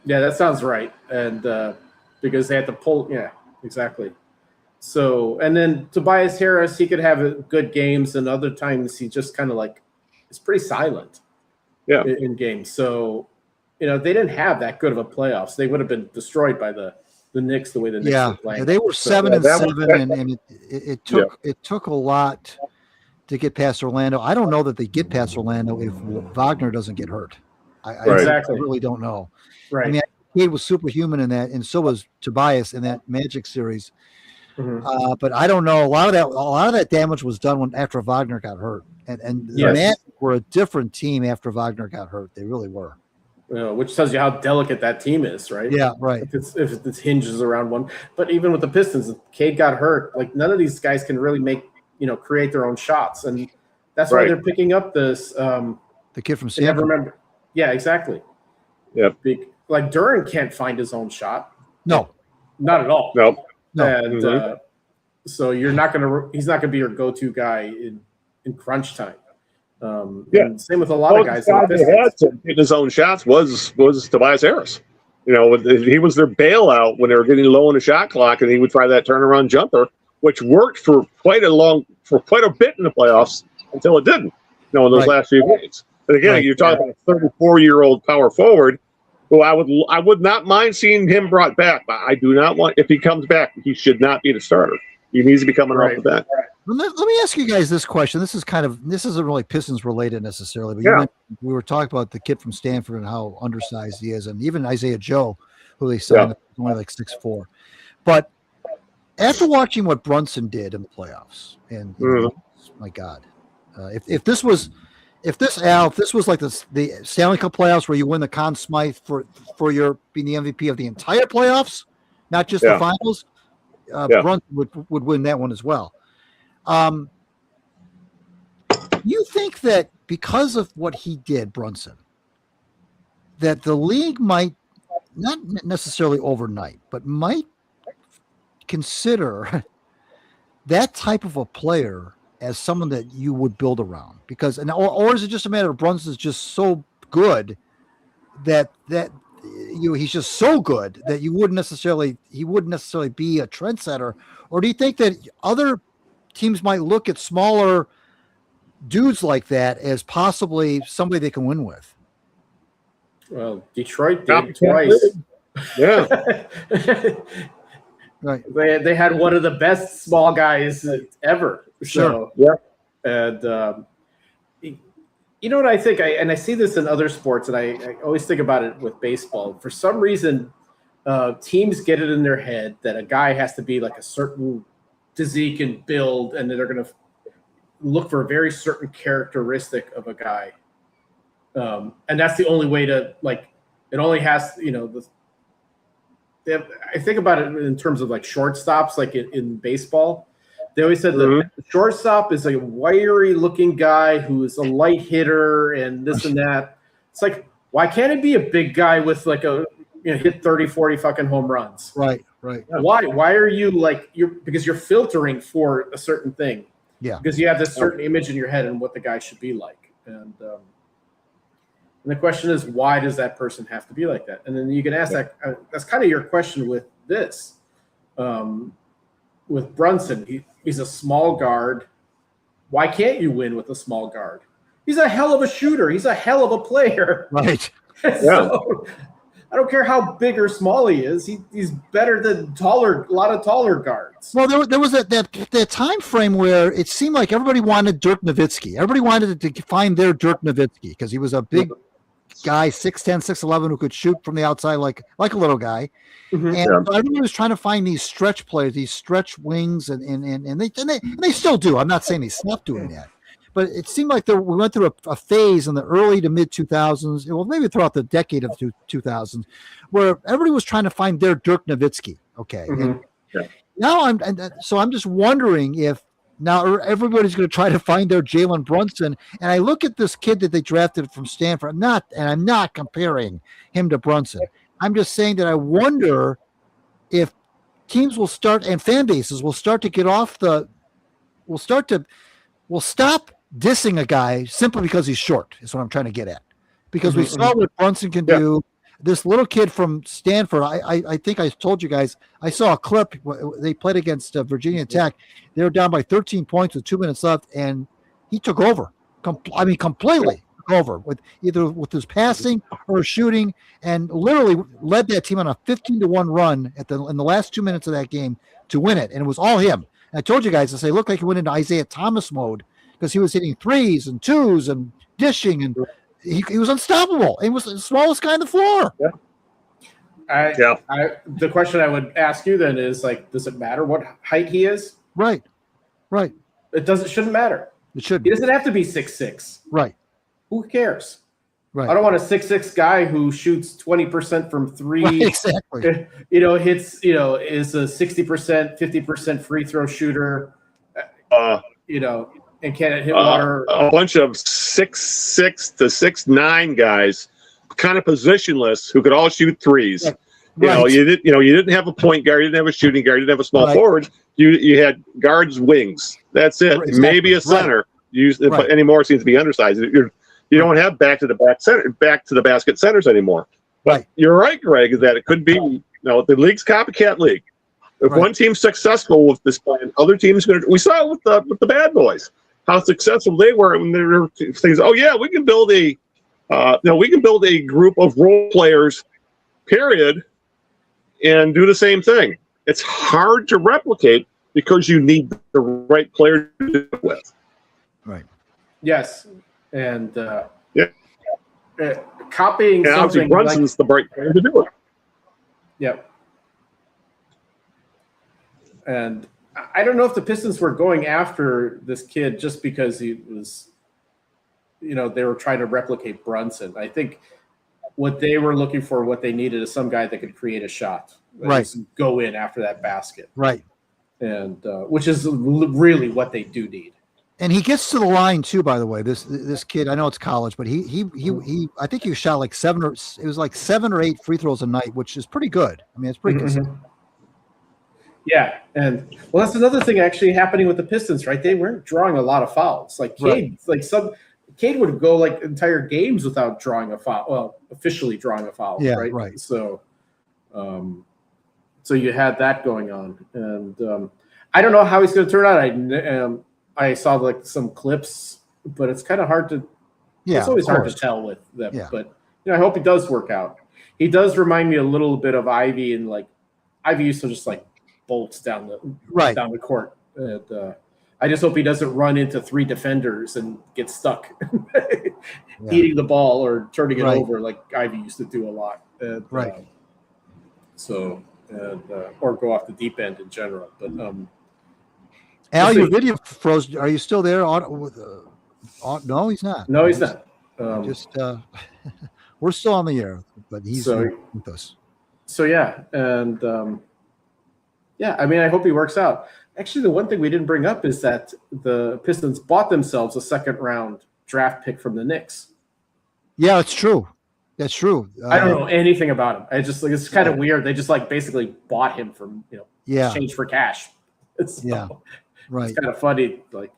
that sounds right. And because they had to pull, exactly. So, and then Tobias Harris, he could have good games, and other times he just kind of it's pretty silent. In games. So, they didn't have that good of a playoffs. They would have been destroyed by the Knicks the way the Knicks were playing. Yeah, they were 7-7, and it took a lot to get past Orlando. I don't know that they get past Orlando if Wagner doesn't get hurt. I really don't know. Right. I mean, he was superhuman in that, and so was Tobias in that Magic series. But I don't know. A lot of that damage was done after Wagner got hurt, and the Magic were a different team after Wagner got hurt. They really were. Which tells you how delicate that team is, right? Yeah, right. If it hinges around one. But even with the Pistons, if Cade got hurt, none of these guys can really create their own shots, and that's why they're picking up this. The kid from Stanford. Remember? Yeah, exactly. Yeah. Like Duren can't find his own shot. No, not at all. No. And so he's not gonna be your go-to guy in crunch time. And same with a lot of guys. They had to hit his own shots was Tobias Harris. He was their bailout when they were getting low on the shot clock, and he would try that turnaround jumper, which worked for quite a bit in the playoffs until it didn't. In those last few games. But again, you're talking about a 34-year-old power forward who I would not mind seeing him brought back, but I do not want, if he comes back, he should not be the starter. He needs to be coming off the bench. Let me ask you guys this question. This isn't really Pistons related necessarily, but we were talking about the kid from Stanford and how undersized he is, and even Isaiah Joe, who they signed, only like 6'4". But after watching what Brunson did in the playoffs, and my God, if this was like the Stanley Cup playoffs where you win the Conn Smythe for your being the MVP of the entire playoffs, not just the finals, Brunson would win that one as well. You think that because of what he did, Brunson, that the league might not necessarily overnight, but might consider that type of a player as someone that you would build around? Because, or is it just a matter of Brunson's just so good that he's just so good that he wouldn't necessarily be a trendsetter? Or do you think that other teams might look at smaller dudes like that as possibly somebody they can win with? Well, Detroit did twice. Yeah. Right. They had one of the best small guys ever. Sure. And you know what I think? I see this in other sports, and I always think about it with baseball. For some reason, teams get it in their head that a guy has to be like a certain physique and build, and they're going to look for a very certain characteristic of a guy. And that's the only way to, like, it only has, I think about it in terms of like shortstops, like in baseball. They always said the shortstop is a wiry looking guy who is a light hitter and this and that. It's like, why can't it be a big guy with like hit 30, 40 fucking home runs? Right. Why are you like, because you're filtering for a certain thing. Yeah. Because you have this certain image in your head and what the guy should be like. And the question is, why does that person have to be like that? And then you can ask that. That's kind of your question with this. With Brunson, he's a small guard. Why can't you win with a small guard? He's a hell of a shooter. He's a hell of a player. Right. So, I don't care how big or small he is. He's better than a lot of taller guards. Well, there was that time frame where it seemed like everybody wanted Dirk Nowitzki. Everybody wanted to find their Dirk Nowitzki because he was a big guy, 6'10", 6'11", who could shoot from the outside like a little guy. And so everybody was trying to find these stretch players, these stretch wings, and they still do. I'm not saying they stopped doing that. But it seemed like we went through a phase in the early to mid 2000s, well, maybe throughout the decade of 2000s, where everybody was trying to find their Dirk Nowitzki. Okay. And now I'm just wondering if now everybody's going to try to find their Jalen Brunson. And I look at this kid that they drafted from Stanford, I'm not comparing him to Brunson. I'm just saying that I wonder if teams will start and fan bases will start to get off will stop dissing a guy simply because he's short is what I'm trying to get at. Because we saw what Brunson can do. This little kid from Stanford, I think I told you guys, I saw a clip. They played against Virginia Tech. They were down by 13 points with 2 minutes left, and he took over. Completely took over with his passing or his shooting, and literally led that team on a 15-1 run in the last 2 minutes of that game to win it. And it was all him. And I told you guys, I say, look like he went into Isaiah Thomas mode because he was hitting threes and twos and dishing, and he was unstoppable. He was the smallest guy on the floor. The question I would ask you then is, like, does it matter what height he is? Right. It shouldn't matter. It shouldn't. He doesn't have to be 6'6". Right. Who cares? Right. I don't want a 6'6" guy who shoots 20% from three. Right, exactly. Hits. Is a 60%, 50% free throw shooter. And can't hit water. A bunch of 6'6" to 6'9" guys, kind of positionless, who could all shoot threes. Right. You didn't have a point guard, you didn't have a shooting guard, you didn't have a small forward. You had guards, wings. That's it. Exactly. Maybe a center. But anymore seems to be undersized. You don't have back to the basket centers anymore. But you're right, Greg, that it could be. The league's copycat league. If one team's successful with this plan, other teams going to. We saw it with the bad boys, how successful they were when there were things. Oh yeah, we can build a group of role players period and do the same thing. It's hard to replicate because you need the right player to do it with. Right. Yes. And And copying obviously something Brunson's the right player to do it. Yep. And I don't know if the Pistons were going after this kid just because he was, they were trying to replicate Brunson. I think what they were looking for, what they needed, is some guy that could create a shot. Right. Just go in after that basket. Right. And which is really what they do need. And he gets to the line too, by the way. This kid, I know it's college, but he I think he shot like 7 or 8 free throws a night, which is pretty good. I mean, it's pretty consistent. Yeah, and well, that's another thing actually happening with the Pistons, right? They weren't drawing a lot of fouls. Like Cade, Cade would go like entire games without drawing a foul. Well, officially drawing a foul. Yeah, right. Right. So, so you had that going on, and I don't know how he's going to turn out. I saw like some clips, but it's kind of hard to. Yeah, it's always hard to tell with them. Yeah. But I hope he does work out. He does remind me a little bit of Ivy, and like Ivy used to just like bolts down the court. And, I just hope he doesn't run into 3 defenders and get stuck eating the ball or turning it over like Ivy used to do a lot. And, or go off the deep end in general. But Al, your video froze. Are you still there? No, he's not. No, he's not. We're still on the air, but he's with us. So yeah, and I mean, I hope he works out. Actually, the one thing we didn't bring up is that the Pistons bought themselves a 2nd-round draft pick from the Knicks. Yeah, it's true. That's true. I don't know anything about him. I just like it's kind of weird. They just like basically bought him from exchange for cash. It's right. It's kind of funny. Like,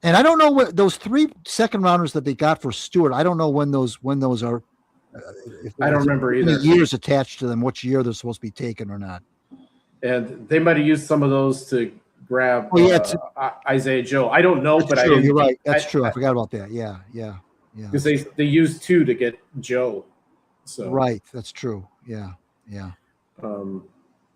and I don't know what those 3 second-rounders that they got for Stewart. I don't know when those are. I don't remember either. Years attached to them, which year they're supposed to be taken or not. And they might have used some of those to grab Isaiah Joe. I don't know, but true. You're right. That's true. I forgot about that. Yeah. Because they used 2 to get Joe. So right, that's true. Yeah. No,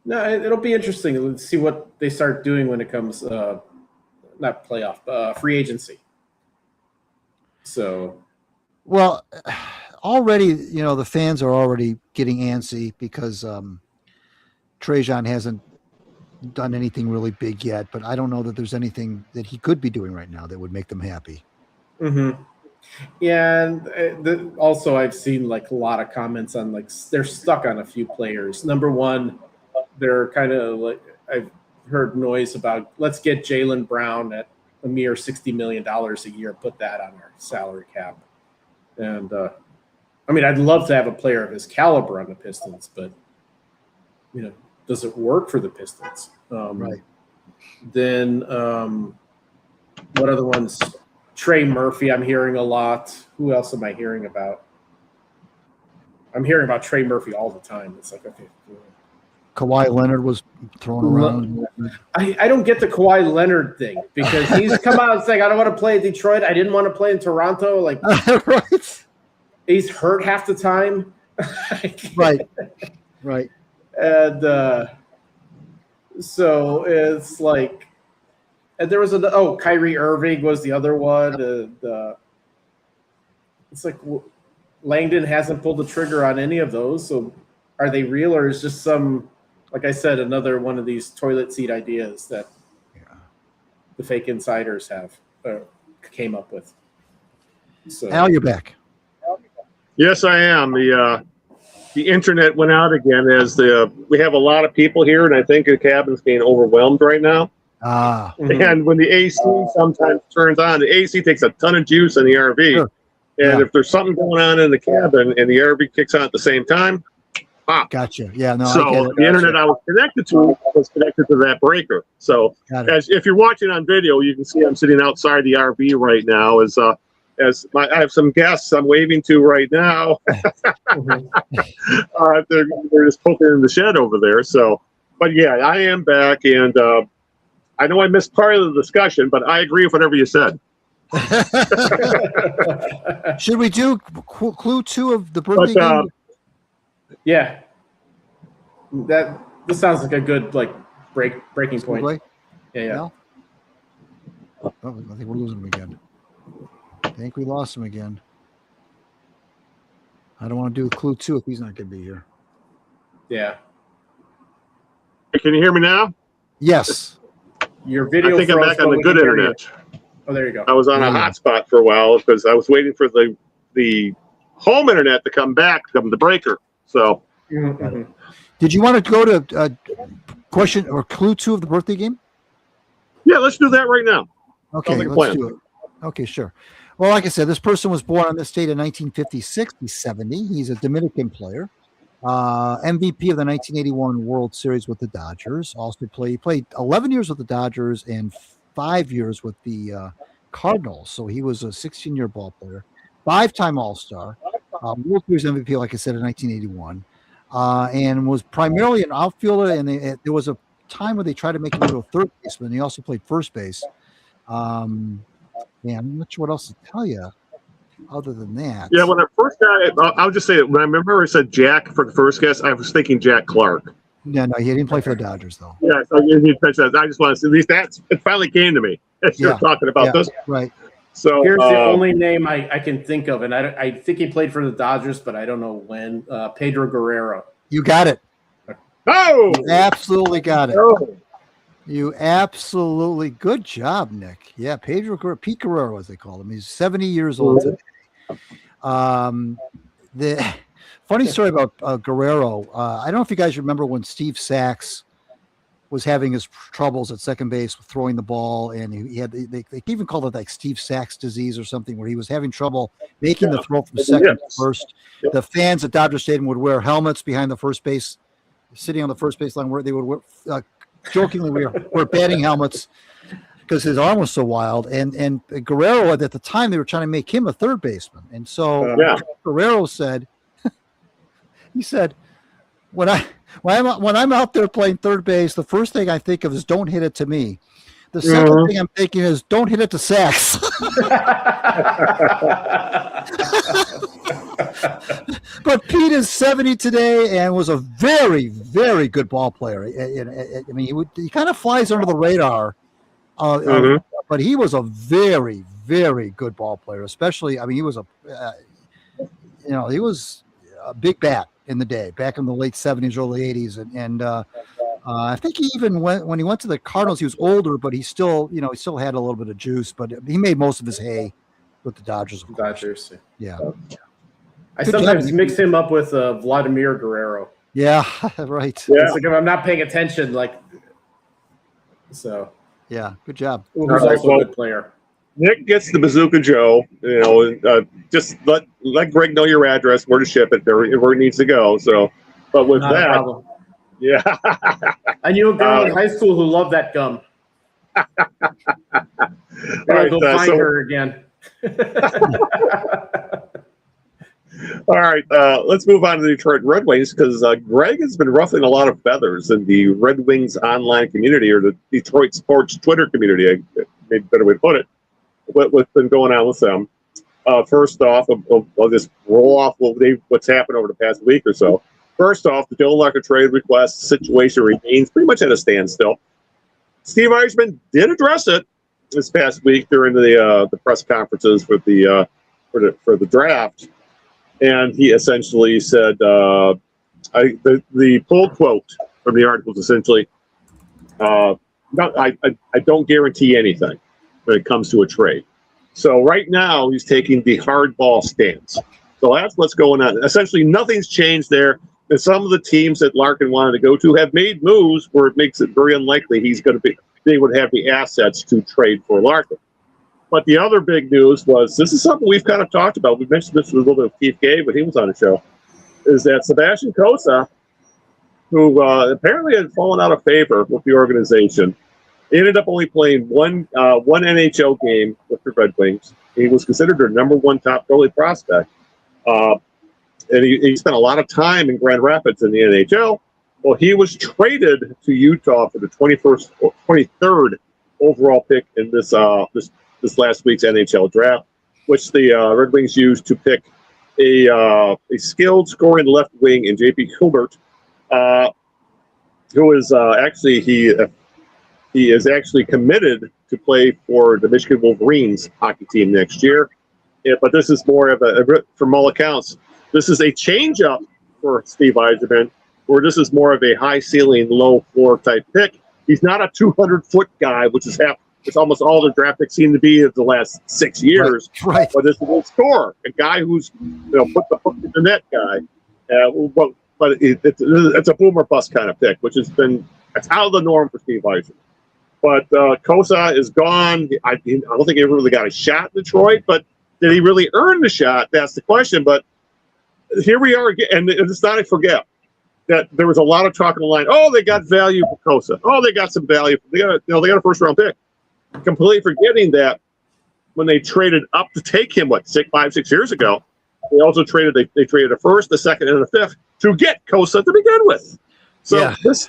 it'll be interesting. Let's see what they start doing when it comes not playoff, free agency. So, well, already the fans are already getting antsy because Trajan hasn't done anything really big yet, but I don't know that there's anything that he could be doing right now that would make them happy. Mm-hmm. Yeah, and also I've seen like a lot of comments on like they're stuck on a few players. Number one, they're kind of like I've heard noise about let's get Jaylen Brown at a mere $60 million a year, put that on our salary cap. And I mean, I'd love to have a player of his caliber on the Pistons, but does it work for the Pistons? Right. Then what other ones? Trey Murphy, I'm hearing a lot. Who else am I hearing about? I'm hearing about Trey Murphy all the time. It's like, okay. Kawhi Leonard was thrown around. I don't get the Kawhi Leonard thing because he's come out and saying, I don't want to play in Detroit. I didn't want to play in Toronto. Like, right. He's hurt half the time. Right. And so it's like, and there was Kyrie Irving was the other one. It's like Langdon hasn't pulled the trigger on any of those. So are they real or is just some, like I said, another one of these toilet seat ideas that the fake insiders have came up with? So Al, you're back. Yes, I am. The internet went out again as we have a lot of people here, and I think the cabin's being overwhelmed right now. And when the AC sometimes turns on, the AC takes a ton of juice in the RV. Sure. And if there's something going on in the cabin and the RV kicks on at the same time, pop. Gotcha. Yeah, no. So the internet I was connected to was connected to that breaker. So if you're watching on video, you can see I'm sitting outside the RV right now. I have some guests I'm waving to right now. They're just poking in the shed over there. So, but yeah, I am back, and I know I missed part of the discussion, but I agree with whatever you said. Should we do clue 2 of the birthday game? Yeah. This sounds like a good breaking point. Segway? Yeah. No? Oh, I think we're losing him again. I think we lost him again. I don't want to do clue 2 if he's not going to be here. Yeah. Can you hear me now? Yes. Your video. I think I'm back on the good internet. Oh, there you go. I was on a hotspot for a while because I was waiting for the home internet to come back from the breaker. So, did you want to go to question or clue 2 of the birthday game? Yeah, let's do that right now. Okay, let's do it. Okay, sure. Well, like I said, this person was born on this date in 1956. He's 70. He's a Dominican player. MVP of the 1981 World Series with the Dodgers. Also played 11 years with the Dodgers and 5 years with the Cardinals. So he was a 16-year ball player. 5-time All-Star. World Series MVP, like I said, in 1981. And was primarily an outfielder. And there was a time where they tried to make him into a third baseman. He also played first base. I'm not sure what else to tell you other than that. Yeah, when I first got it, I'll just say it. When I remember I said Jack for the first guess, I was thinking Jack Clark. No, he didn't play for the Dodgers, though. Yeah, so you mentioned that. I just want to see, at least it finally came to me as you're talking about this. Right. So here's the only name I can think of, and I think he played for the Dodgers, but I don't know when. Pedro Guerrero. You got it. Oh! You absolutely got it. Oh. You absolutely good job, Nick. Yeah, Pedro Guerrero, Pete Guerrero, as they call him. He's 70 years old today. The funny story about Guerrero. I don't know if you guys remember when Steve Sachs was having his troubles at second base with throwing the ball, and he had they even called it like Steve Sachs disease or something, where he was having trouble making the throw from second to first. The fans at Dodger Stadium would wear helmets behind the first base, sitting on the first base line, where they would wear. Jokingly, we're batting helmets because his arm was so wild. And Guerrero, at the time, they were trying to make him a third baseman. And so Guerrero said, he said, when I'm out there playing third base, the first thing I think of is don't hit it to me. The second thing I'm thinking is don't hit it to Sachs. But Pete is 70 today and was a very, very good ball player. I mean, he kind of flies under the radar, but he was a very, very good ball player. Especially, I mean, he was he was a big bat in the day, back in the late 70s, early 80s, and I think he even when he went to the Cardinals, he was older, but he still had a little bit of juice. But he made most of his hay with the Dodgers. Yeah. I sometimes mix him up with Vladimir Guerrero. Yeah, right. Yeah. It's like if I'm not paying attention, so. Yeah, good job. Who's also a good player. Nick gets the Bazooka Joe. Just let Greg know your address, where to ship it, where it needs to go. So, but with not a problem. Yeah. I knew a girl in high school who loved that gum. I'll go find her again. All right, let's move on to the Detroit Red Wings because Greg has been ruffling a lot of feathers in the Red Wings online community, or the Detroit sports Twitter community, maybe a better way to put it. What's been going on with them? First off, I'll just roll off what's happened over the past week or so. First off, the Dylan Larkin trade request situation remains pretty much at a standstill. Steve Yzerman did address it this past week during the press conferences for the draft. And he essentially said, the full quote from the article is essentially, I don't guarantee anything when it comes to a trade. So right now he's taking the hardball stance. So that's what's going on. Essentially nothing's changed there. And some of the teams that Larkin wanted to go to have made moves where it makes it very unlikely they would have the assets to trade for Larkin. But the other big news was, this is something we've kind of talked about. We mentioned this with a little bit of Keith Gay when he was on the show, is that Sebastian Cossa, who apparently had fallen out of favor with the organization, ended up only playing one NHL game with the Red Wings. He was considered their number one top goalie prospect. And he spent a lot of time in Grand Rapids in the NHL. Well, he was traded to Utah for the 23rd overall pick in this last week's NHL draft, which the Red Wings used to pick a skilled scoring left wing in J.P. Hilbert. who is actually he is actually committed to play for the Michigan Wolverines hockey team next year. Yeah, but this is more of from all accounts, this is a change-up for Steve Yzerman, where this is more of a high ceiling, low floor type pick. He's not a 200-foot guy, which is it's almost all the draft picks seem to be in the last 6 years. Right. But this is a scorer, a guy who's put the hook in the net guy. But it's a boomer bust kind of pick, which it's out of the norm for Steve Yzerman. But Kosa is gone. I don't think he really got a shot in Detroit, but did he really earn the shot? That's the question. But here we are again, and it's not to forget that there was a lot of talk on the line. Oh, they got value for Kosa. Oh, they got some value. They got a first round pick. Completely forgetting that when they traded up to take him, 5, 6 years ago, they also traded a first, a second, and a fifth to get Kosa to begin with. So this,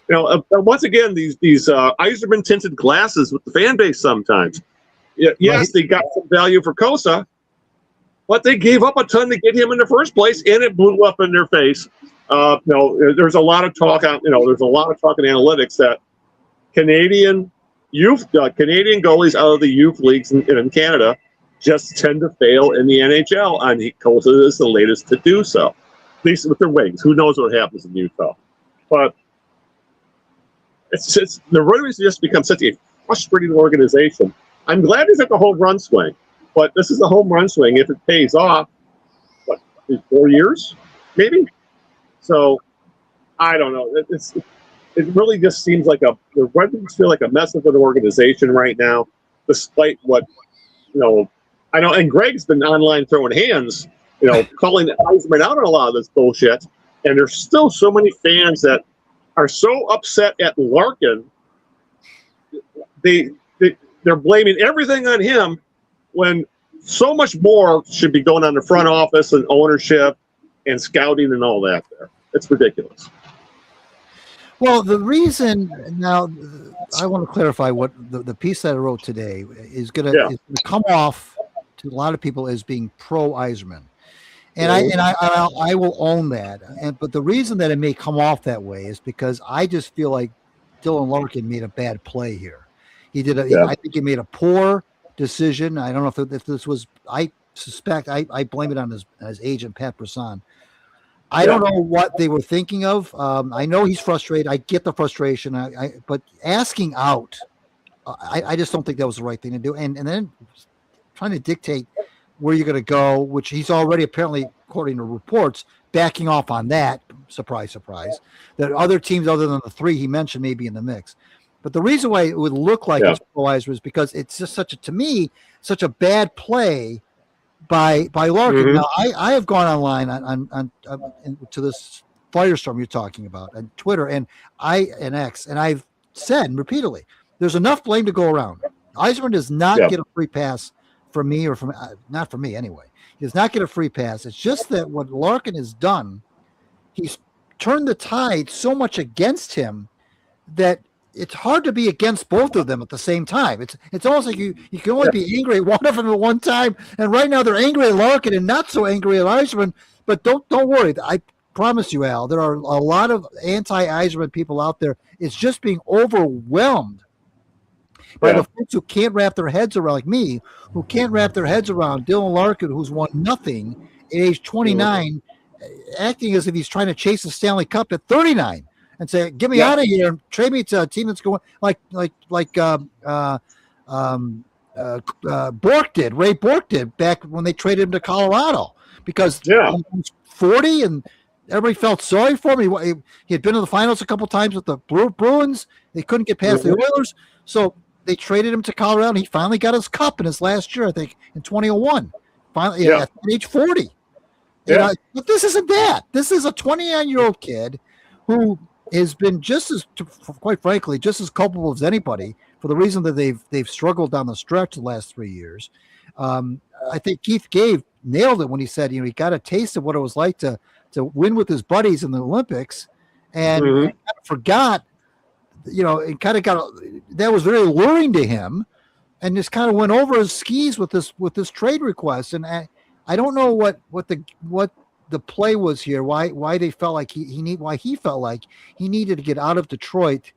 once again, these Yzerman tinted glasses with the fan base sometimes. Yes, they got some value for Kosa, but they gave up a ton to get him in the first place, and it blew up in their face. There's a lot of talk on, there's a lot of talk in analytics that Canadian goalies out of the youth leagues in Canada just tend to fail in the NHL, and Kosa is the latest to do so. At least with their wings. Who knows what happens in Utah? But the Red Wings just become such a frustrating organization. I'm glad he's at the home run swing, but this is a home run swing. If it pays off, 4 years, maybe? So, I don't know. It really just seems like the Red Wings feel like a mess of an organization right now, despite what, I know, and Greg's been online throwing hands, calling Yzerman out on a lot of this bullshit, and there's still so many fans that are so upset at Larkin, they're blaming everything on him when so much more should be going on in the front office and ownership and scouting and all that there. It's ridiculous. Well, the reason now, I want to clarify what the piece that I wrote today is going to come off to a lot of people as being pro Yzerman. And I will own that. But the reason that it may come off that way is because I just feel like Dylan Larkin made a bad play here. He did. I think he made a poor decision. I don't know if this was. I suspect. I blame it on his agent Pat Brisson. I don't know what they were thinking of. I know he's frustrated. I get the frustration. But asking out, I just don't think that was the right thing to do. And then trying to dictate where you're going to go, which he's already apparently, according to reports, backing off on that. Surprise, surprise. That other teams other than the three he mentioned may be in the mix. But the reason why it would look like it's polarized is because it's just such a bad play by Larkin. Mm-hmm. Now I have gone online on to this firestorm you're talking about on Twitter and X, and I've said repeatedly, there's enough blame to go around. Yzerman does not get a free pass from me or from not from me anyway. He does not get a free pass. It's just that what Larkin has done, he's turned the tide so much against him that it's hard to be against both of them at the same time. It's almost like you can only be angry at one of them at one time. And right now they're angry at Larkin and not so angry at Yzerman. But don't worry. I promise you, Al, there are a lot of anti-Yzerman people out there. It's just being overwhelmed by the folks who can't wrap their heads around, like me, who can't wrap their heads around Dylan Larkin, who's won nothing at age 29, acting as if he's trying to chase the Stanley Cup at 39. And say, get me out of here and trade me to a team that's going like Bork did. Ray Bork did back when they traded him to Colorado because he was 40 and everybody felt sorry for him. He had been to the finals a couple times with the Bruins. They couldn't get past the Oilers, so they traded him to Colorado. And he finally got his cup in his last year, I think, in 2001. Finally, at age 40. But this isn't that. This is a 29-year-old kid who has been quite frankly, just as culpable as anybody for the reason that they've struggled down the stretch the last 3 years. I think Keith nailed it when he said, he got a taste of what it was like to win with his buddies in the Olympics, and he kind of forgot, and kind of that was very alluring to him, and just kind of went over his skis with this trade request. And I don't know what the play was here, why they felt like why he felt like he needed to get out of Detroit,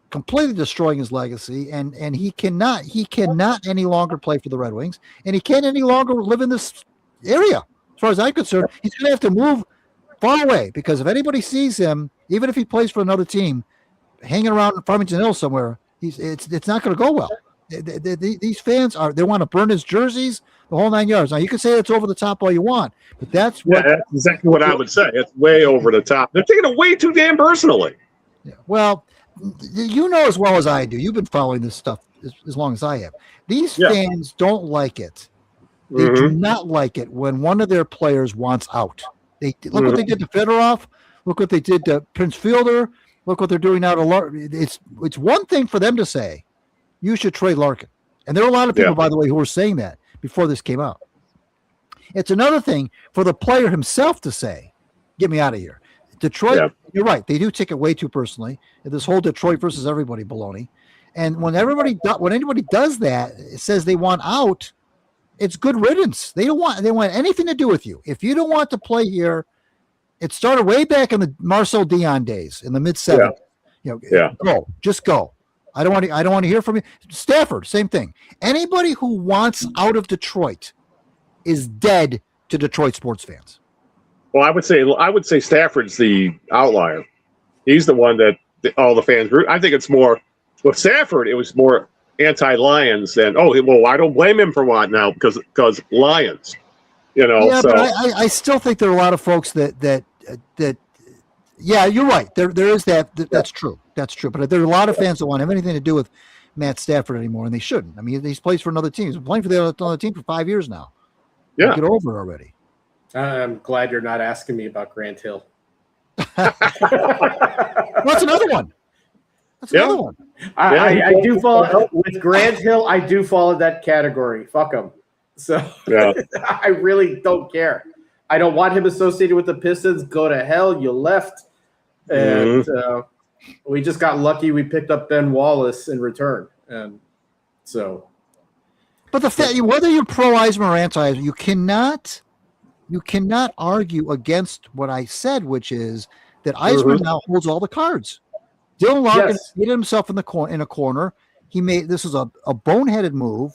completely destroying his legacy, and he cannot any longer play for the Red Wings, and he can't any longer live in this area. As far as I'm concerned, he's going to have to move far away, because if anybody sees him, even if he plays for another team, hanging around in Farmington Hills somewhere, it's not going to go well. These fans they want to burn his jerseys, the whole 9 yards. Now you can say it's over the top all you want, but that's exactly what I would say. It's way over the top. They're taking it way too damn personally. Yeah. Well, you know as well as I do. You've been following this stuff as long as I have. These fans don't like it. They do not like it when one of their players wants out. Look what they did to Fedorov. Look what they did to Prince Fielder. Look what they're doing now to Larkin. It's one thing for them to say, you should trade Larkin. And there are a lot of people, by the way, who were saying that before this came out. It's another thing for the player himself to say, get me out of here. Detroit, you're right. They do take it way too personally. This whole Detroit versus everybody baloney. And when anybody does that, it says they want out, it's good riddance. They want anything to do with you. If you don't want to play here, it started way back in the Marcel Dion days in the mid-70s. Go. Just go. I don't want to hear from you. Stanford, same thing. Anybody who wants out of Detroit is dead to Detroit sports fans. Well, I would say Stafford's the outlier. He's the one that all the fans root. I think it's more with Stafford. It was more anti-Lions than I don't blame him for wanting out because Lions. Yeah, but I still think there are a lot of folks that you're right. There is that. That's true. That's true. But there are a lot of fans that want to have anything to do with Matt Stafford anymore, and they shouldn't. I mean, he's plays for another team. He's been playing for the other team for 5 years now. Yeah, get over it already. I'm glad you're not asking me about Grant Hill. What's another one? That's another one. I do fall with Grant Hill. I do fall in that category. Fuck him. So I really don't care. I don't want him associated with the Pistons. Go to hell. You left. And we just got lucky. We picked up Ben Wallace in return. And so. But whether you're pro Eisman or anti Eisman, you cannot argue against what I said, which is that Eisman now holds all the cards. Dylan Larkin hit himself in a corner. This is a boneheaded move.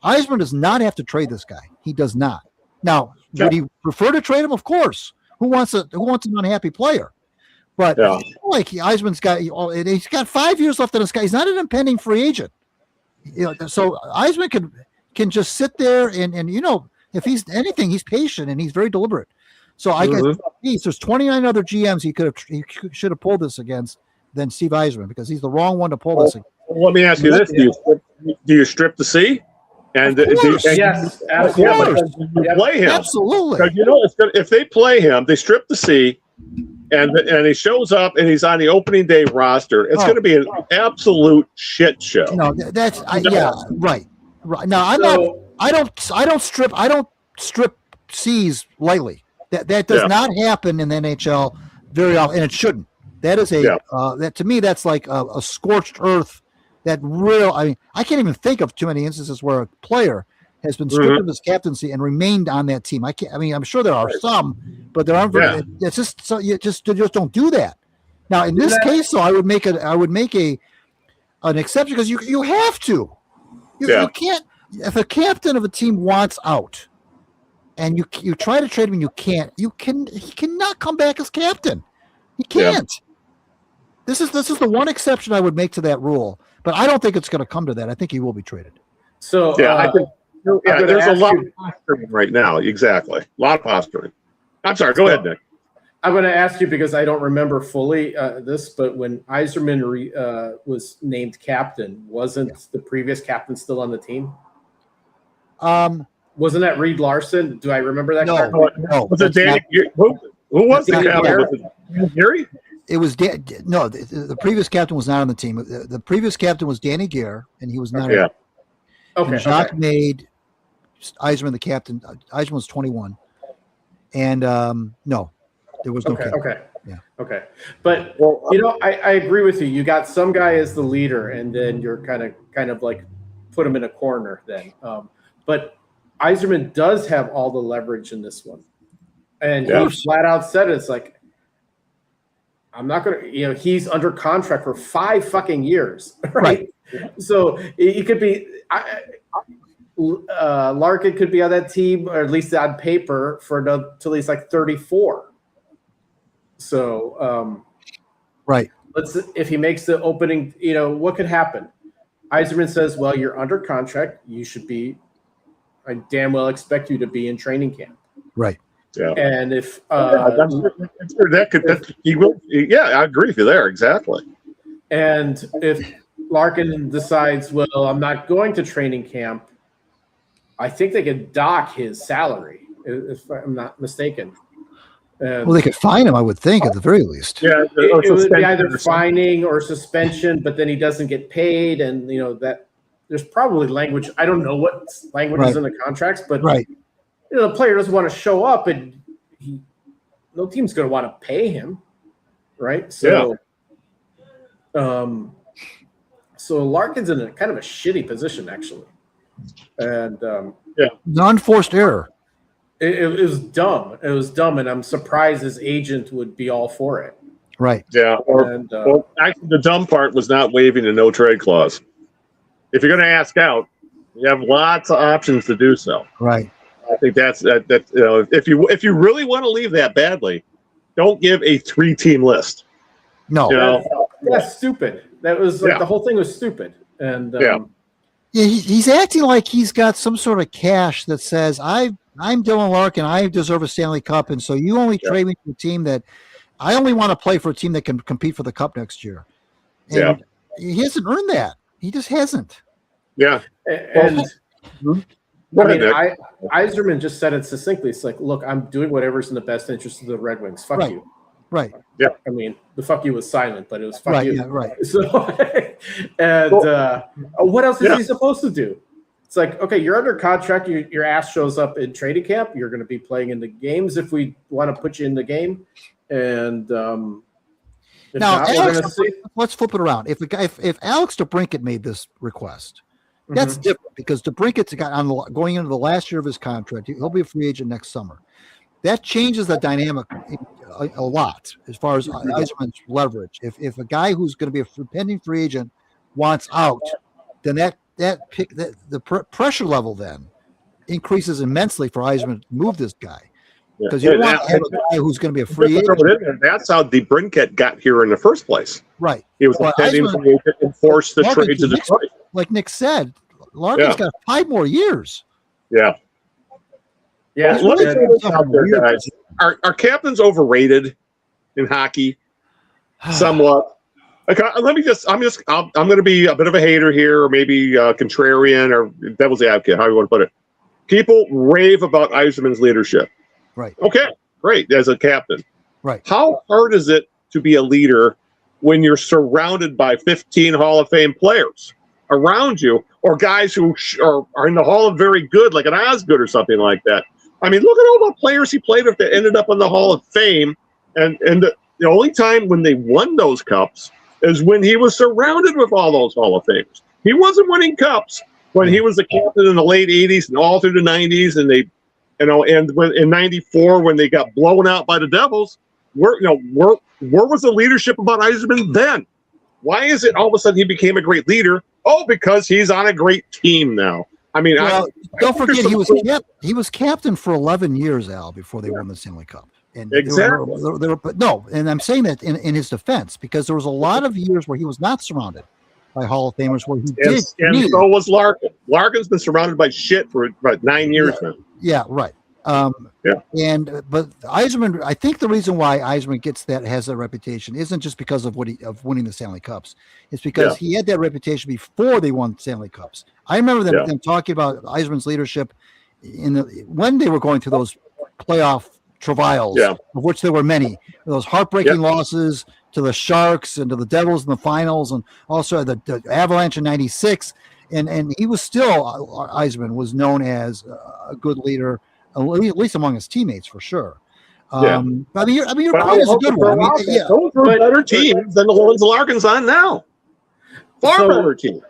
Eisman does not have to trade this guy. He does not. Now, would he prefer to trade him? Of course. Who wants an unhappy player? But like Eisman's he's got 5 years left on this guy. He's not an impending free agent. So Eisman can just sit there and if he's anything, he's patient and he's very deliberate. So I guess there's 29 other GMs he should have pulled this against than Steve Eisman, because he's the wrong one to pull this against. Well, let me ask you this: do you strip the C? And yes, absolutely. Play him absolutely. Because if they play him, they strip the C, and he shows up and he's on the opening day roster. It's going to be an absolute shit show. No, that's right. Now I don't strip C's lightly. That does not happen in the NHL very often, and it shouldn't. That is that to me that's like a scorched earth. I can't even think of too many instances where a player has been stripped of his captaincy and remained on that team. I'm sure there are some, but there aren't. It's just so you just don't do that. Now in this case, though, I would make an exception, because you have to. You can't. If a captain of a team wants out, and you try to trade him and you can't, he cannot come back as captain. He can't. This is the one exception I would make to that rule, but I don't think it's going to come to that. I think he will be traded. So I think there's a lot of posturing right now. Exactly, a lot of posturing. I'm sorry. Go ahead, Nick. I'm going to ask you, because I don't remember fully this, but when Yzerman was named captain, wasn't the previous captain still on the team? Wasn't that Reed Larson? Do I remember that? No. Was it Danny? Who was the captain? Was it Gary? It was the previous captain was not on the team. The previous captain was Danny Gare, and he was not. Okay. Jacques made Yzerman the captain. Yzerman was 21, and no, there was no captain. Okay. Yeah. Okay. But I agree with you. You got some guy as the leader, and then you're kind of like put him in a corner then. But Yzerman does have all the leverage in this one. And he flat out said it. It's like, I'm not going to, he's under contract for 5 fucking years. Right. So he could be, Larkin could be on that team, or at least on paper, till he's like 34. So, if he makes the opening, what could happen? Yzerman says, well, you're under contract. You should be, I damn well expect you to be in training camp. Right. Yeah. And if I agree with you there. Exactly. And if Larkin decides, well, I'm not going to training camp, I think they could dock his salary, if I'm not mistaken. Well, they could fine him, I would think, at the very least. Yeah, it would be either fining or suspension, but then he doesn't get paid, and that there's probably language. I don't know what language is in the contracts, but the player doesn't want to show up, and no team's going to want to pay him, right? So, so Larkin's in a kind of a shitty position, actually, and non-forced error. It was dumb. It was dumb, and I'm surprised his agent would be all for it. Right. Yeah. Well, actually, the dumb part was not waiving the no trade clause. If you're going to ask out, you have lots of options to do so. Right. I think that's that. If you really want to leave that badly, don't give a 3-team list. No. That's stupid. That was the whole thing was stupid. And he's acting like he's got some sort of cash that says I'm Dylan Larkin. I deserve a Stanley Cup, and so you only trade me to a team that I only want to play for a team that can compete for the Cup next year. And he hasn't earned that. He just hasn't. Yeah. And Yzerman just said it succinctly. It's like, look, I'm doing whatever's in the best interest of the Red Wings. Fuck you. Right. Yeah. I mean, the fuck you was silent, but it was fuck you. Yeah, right. So, and what else is he supposed to do? It's like, okay, you're under contract. Your ass shows up in training camp. You're going to be playing in the games if we want to put you in the game. And now, Alex, let's flip it around. If Alex DeBrincat made this request, that's different because DeBrincat's going into the last year of his contract. He'll be a free agent next summer. That changes the dynamic a lot as far as Yzerman's leverage. If a guy who's going to be a pending free agent wants out, then the pressure level then increases immensely for Yzerman to move this guy. Because you want to have a guy who's going to be a free agent. That's how DeBrincat got here in the first place. Right. He was pending free agent and forced the trade to Detroit. Like Nick said, Larkin's got 5 more years. Yeah. Yeah. Let me throw this out there, guys. Are captains overrated in hockey? Somewhat. Okay, I'm going to be a bit of a hater here, or maybe contrarian, or devil's advocate, how you want to put it. People rave about Yzerman's leadership. Right. Okay, great, as a captain. Right. How hard is it to be a leader when you're surrounded by 15 Hall of Fame players around you, or guys who are in the Hall of Very Good, like an Osgood or something like that? I mean, look at all the players he played with that ended up in the Hall of Fame, and the only time when they won those cups is when he was surrounded with all those Hall of Famers. He wasn't winning cups when he was a captain in the late 80s and all through the 90s, and in 94 when they got blown out by the Devils. Where was the leadership about Yzerman then? Why is it all of a sudden he became a great leader? Oh, because he's on a great team now. I mean, don't forget he was captain for 11 years, Al, before they won the Stanley Cup. And exactly. And I'm saying that in his defense, because there was a lot of years where he was not surrounded by Hall of Famers, where he did. And so was Larkin. Larkin's been surrounded by shit for about 9 years now. Yeah, right. But Yzerman, I think the reason why Yzerman has that reputation isn't just because of winning the Stanley Cups. It's because he had that reputation before they won Stanley Cups. I remember them talking about Yzerman's leadership when they were going through those playoff travails, of which there were many. Those heartbreaking losses to the Sharks and to the Devils in the finals, and also the Avalanche in '96. And he was still, Yzerman was known as a good leader, at least among his teammates, for sure. I mean, your point is a good one. Those were better teams than the ones Larkin's on now. Far better team.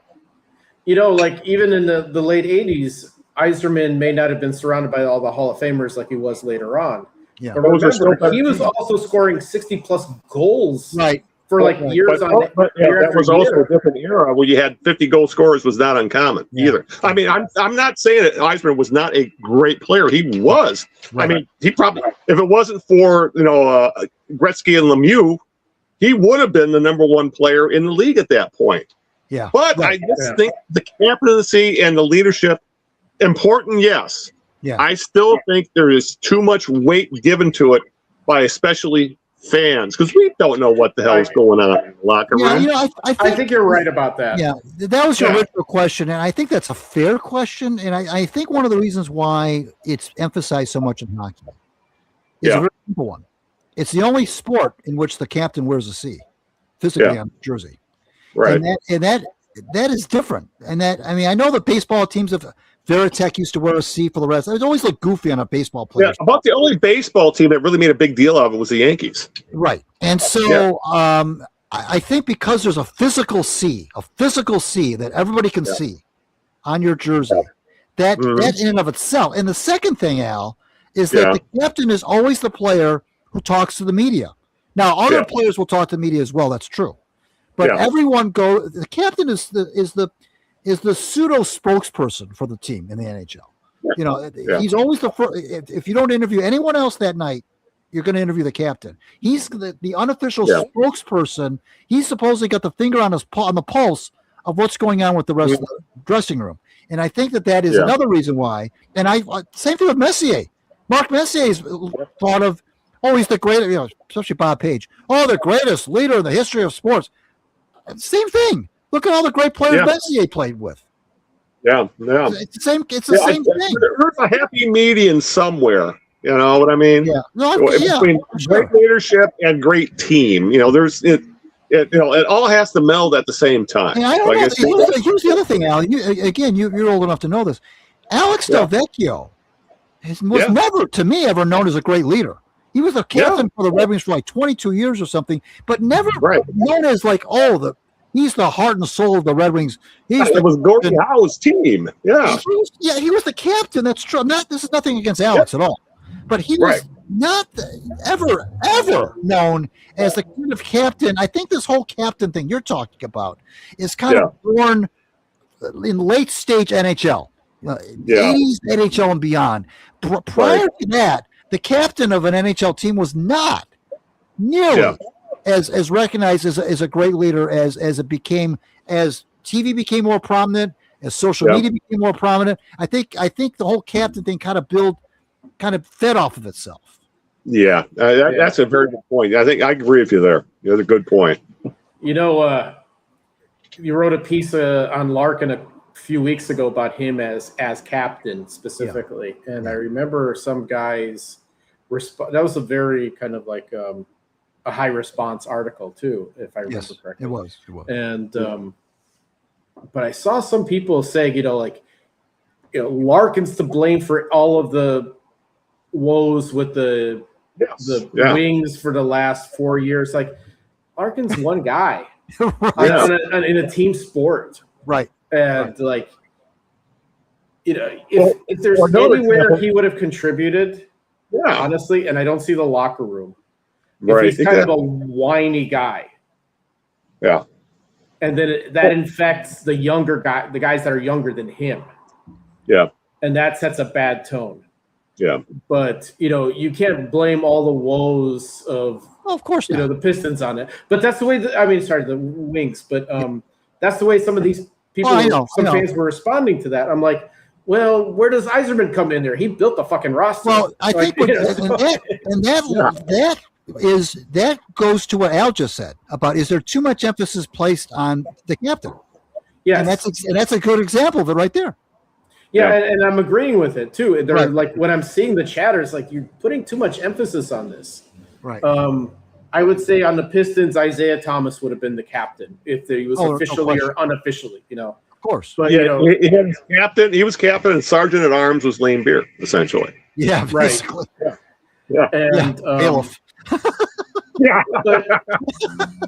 Like even in the late 80s, Yzerman may not have been surrounded by all the Hall of Famers like he was later on. Yeah. But Those are still remember, better he was teams. also scoring 60-plus goals Right. for like years But on year that after was also year. a different era where you had 50 goal scorers was not uncommon either. I mean, I'm not saying that Eisman was not a great player. He was. Right. I mean, he probably, if it wasn't for Gretzky and Lemieux, he would have been the number one player in the league at that point. Yeah. But I just think the captaincy and the leadership, important, yes. Yeah. I still think there is too much weight given to it by especially fans, because we don't know what the hell is going on in the locker room. I think you're right about that. Yeah, that was your original question, and I think that's a fair question. And I think one of the reasons why it's emphasized so much in hockey is a very simple one. It's the only sport in which the captain wears a C physically on the jersey. Right. And that is different. And that, I mean, I know the baseball teams of Veritek used to wear a C for the rest. It always looked goofy on a baseball player. Yeah, about the only baseball team that really made a big deal of it was the Yankees. Right. And so I think because there's a physical C that everybody can see on your jersey, that in and of itself. And the second thing, Al, is that the captain is always the player who talks to the media. Now, other players will talk to the media as well. That's true. But everyone the captain is the pseudo spokesperson for the team in the NHL. You know, he's always the first. If you don't interview anyone else that night, you're going to interview the captain. He's the unofficial spokesperson. He's supposedly got the finger on the pulse of what's going on with the rest of the dressing room. And I think that is another reason why. And same thing with Messier. Mark Messier is thought of. Oh, he's the greatest. Especially Bob Page. Oh, the greatest leader in the history of sports. Same thing. Look at all the great players Messier played with. Yeah. It's the same. It's the same thing. There's a happy median somewhere. You know what I mean? Yeah. No, between great leadership and great team. You know, there's it. It all has to meld at the same time. I don't know. Here's the other thing, Al. You're old enough to know this. Alex Delvecchio was never, to me, ever known as a great leader. He was a captain for the Red Wings for like 22 years or something, but never known as like, he's the heart and soul of the Red Wings. It was Gordie Howe's team. Yeah. He was the captain. That's true. This is nothing against Alex at all, but he was not ever known as the kind of captain. I think this whole captain thing you're talking about is kind of born in late stage NHL, 80s NHL and beyond. Prior to that, the captain of an NHL team was not nearly as recognized as a great leader as it became, as TV became more prominent, as social media became more prominent. I think the whole captain thing kind of fed off of itself. Yeah, that's a very good point. I think I agree with you there. That's a good point. You know, you wrote a piece on Larkin a few weeks ago about him as captain specifically, and I remember some guys that was a very kind of like a high response article too, if I remember correctly. It was. And but I saw some people say, Larkin's to blame for all of the woes with the Wings for the last 4 years. Like, Larkin's one guy in a team sport, right? And if there's anywhere he would have contributed. Yeah, honestly, and I don't see the locker room. Right, if he's kind of a whiny guy. Yeah, and then that infects the younger guy, the guys that are younger than him. Yeah, and that sets a bad tone. Yeah, but you can't blame all the woes of course not. The Pistons on it. But that's the way. The Wings. But that's the way some of these people, fans were responding to that. I'm like, well, where does Yzerman come in there? He built the fucking roster. Well, I think that goes to what Al just said about, is there too much emphasis placed on the captain? Yeah, and that's a good example of it right there. Yeah, and I'm agreeing with it too. They're like, when I'm seeing the chatter, it's like, you're putting too much emphasis on this. Right. I would say on the Pistons, Isaiah Thomas would have been the captain if he was officially or unofficially. Of course. But he was captain, and sergeant at arms was Lane Beer, essentially. Yeah, basically. Yeah. And but,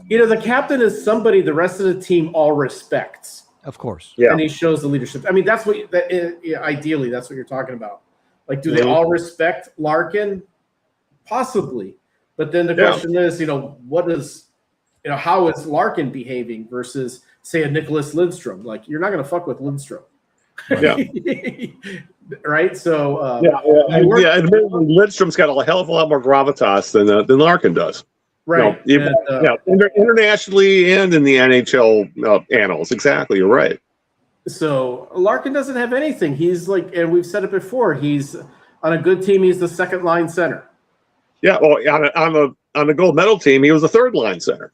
the captain is somebody the rest of the team all respects. Of course. Yeah. And he shows the leadership. I mean, that's ideally, that's what you're talking about. Like, do they all respect Larkin? Possibly. But then the question is, how is Larkin behaving versus, say, a Nicholas Lidstrom? Like, you're not going to fuck with Lidstrom. Yeah. Right? So, admittedly, Lidstrom's got a hell of a lot more gravitas than Larkin does. Right. Internationally and in the NHL annals. Exactly. You're right. So Larkin doesn't have anything. He's like, and we've said it before, he's on a good team, he's the second line center. Yeah. Well, on the gold medal team, he was a third line center.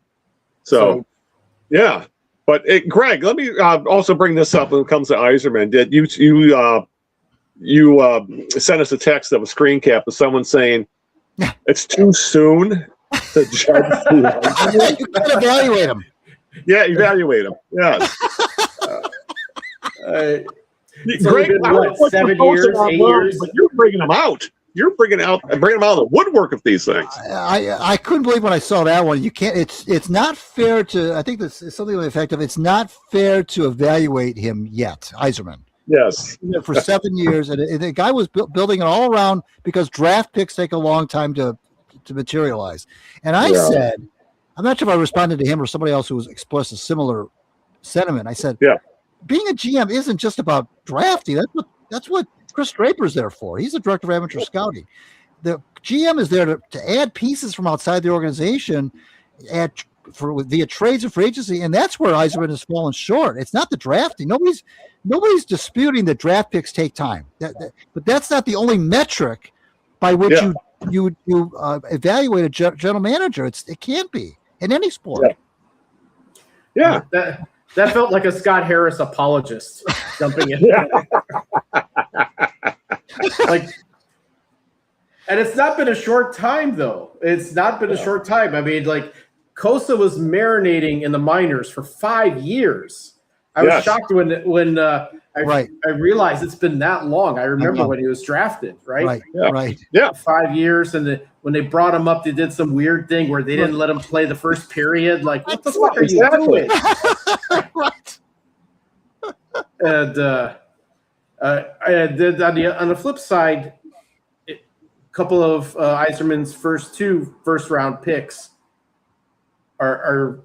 So yeah. But Greg, let me also bring this up when it comes to Yzerman. Did you sent us a text of a screen cap of someone saying it's too soon to judge? You can evaluate him. Yeah, evaluate him. Yes. Greg, what, 7 years, 8 years? But you're bringing them out. You're bringing them out of the woodwork of these things. I couldn't believe when I saw that one. You can't. It's not fair to. I think this is something to the effect of it's not fair to evaluate him yet, Yzerman. Yes. For 7 years, and the guy was building it all around because draft picks take a long time to materialize. And I said, I'm not sure if I responded to him or somebody else who was expressed a similar sentiment. I said, being a GM isn't just about drafting. That's what Chris Draper's there for. He's the director of amateur scouting. The GM is there to add pieces from outside the organization via trades and free agency, and that's where Yzerman has fallen short. It's not the drafting. Nobody's disputing that draft picks take time. But that's not the only metric by which you evaluate a general manager. It can't be in any sport. Yeah. That felt like a Scott Harris apologist jumping in. And it's not been a short time, though. It's not been a short time. I mean, like, Kosa was marinating in the minors for 5 years. I was shocked when I realized it's been that long. I remember when he was drafted, right? Right. Yeah. 5 years, and when they brought him up, they did some weird thing where they didn't let him play the first period. Like, what the fuck are you doing? Right. And on the flip side, a couple of Yzerman's first 2 first-round picks are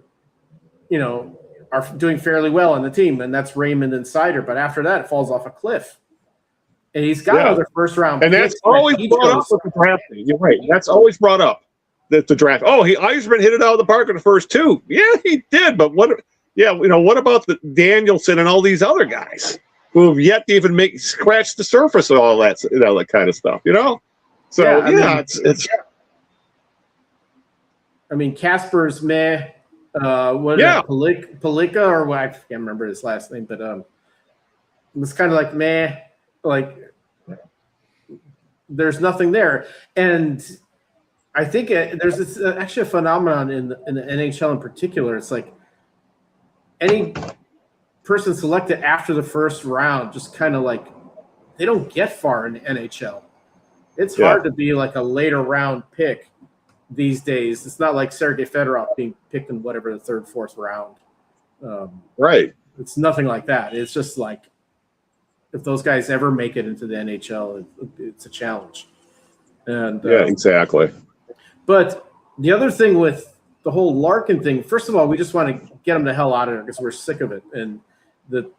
doing fairly well on the team, and that's Raymond and Sider. But after that, it falls off a cliff. And he's got other first-round picks. And that's always brought up with the drafting. You're right. That's always brought up, that the draft. Oh, Yzerman hit it out of the park in the first 2. Yeah, he did. But what about the Danielson and all these other guys who have yet to even scratch the surface of all that kind of stuff, So, it's. I mean, Casper's meh. Palika or what? I can't remember his last name, but it was kind of like meh. Like, there's nothing there, and I think there's actually a phenomenon in the NHL in particular. It's like any person selected after the first round, just kind of like they don't get far in the NHL. It's hard to be like a later round pick these days. It's not like Sergei Fedorov being picked in whatever the 3rd, 4th round. Right. It's nothing like that. It's just like if those guys ever make it into the NHL, it's a challenge. And exactly. But the other thing with the whole Larkin thing, first of all, we just want to get him the hell out of there because we're sick of it. And the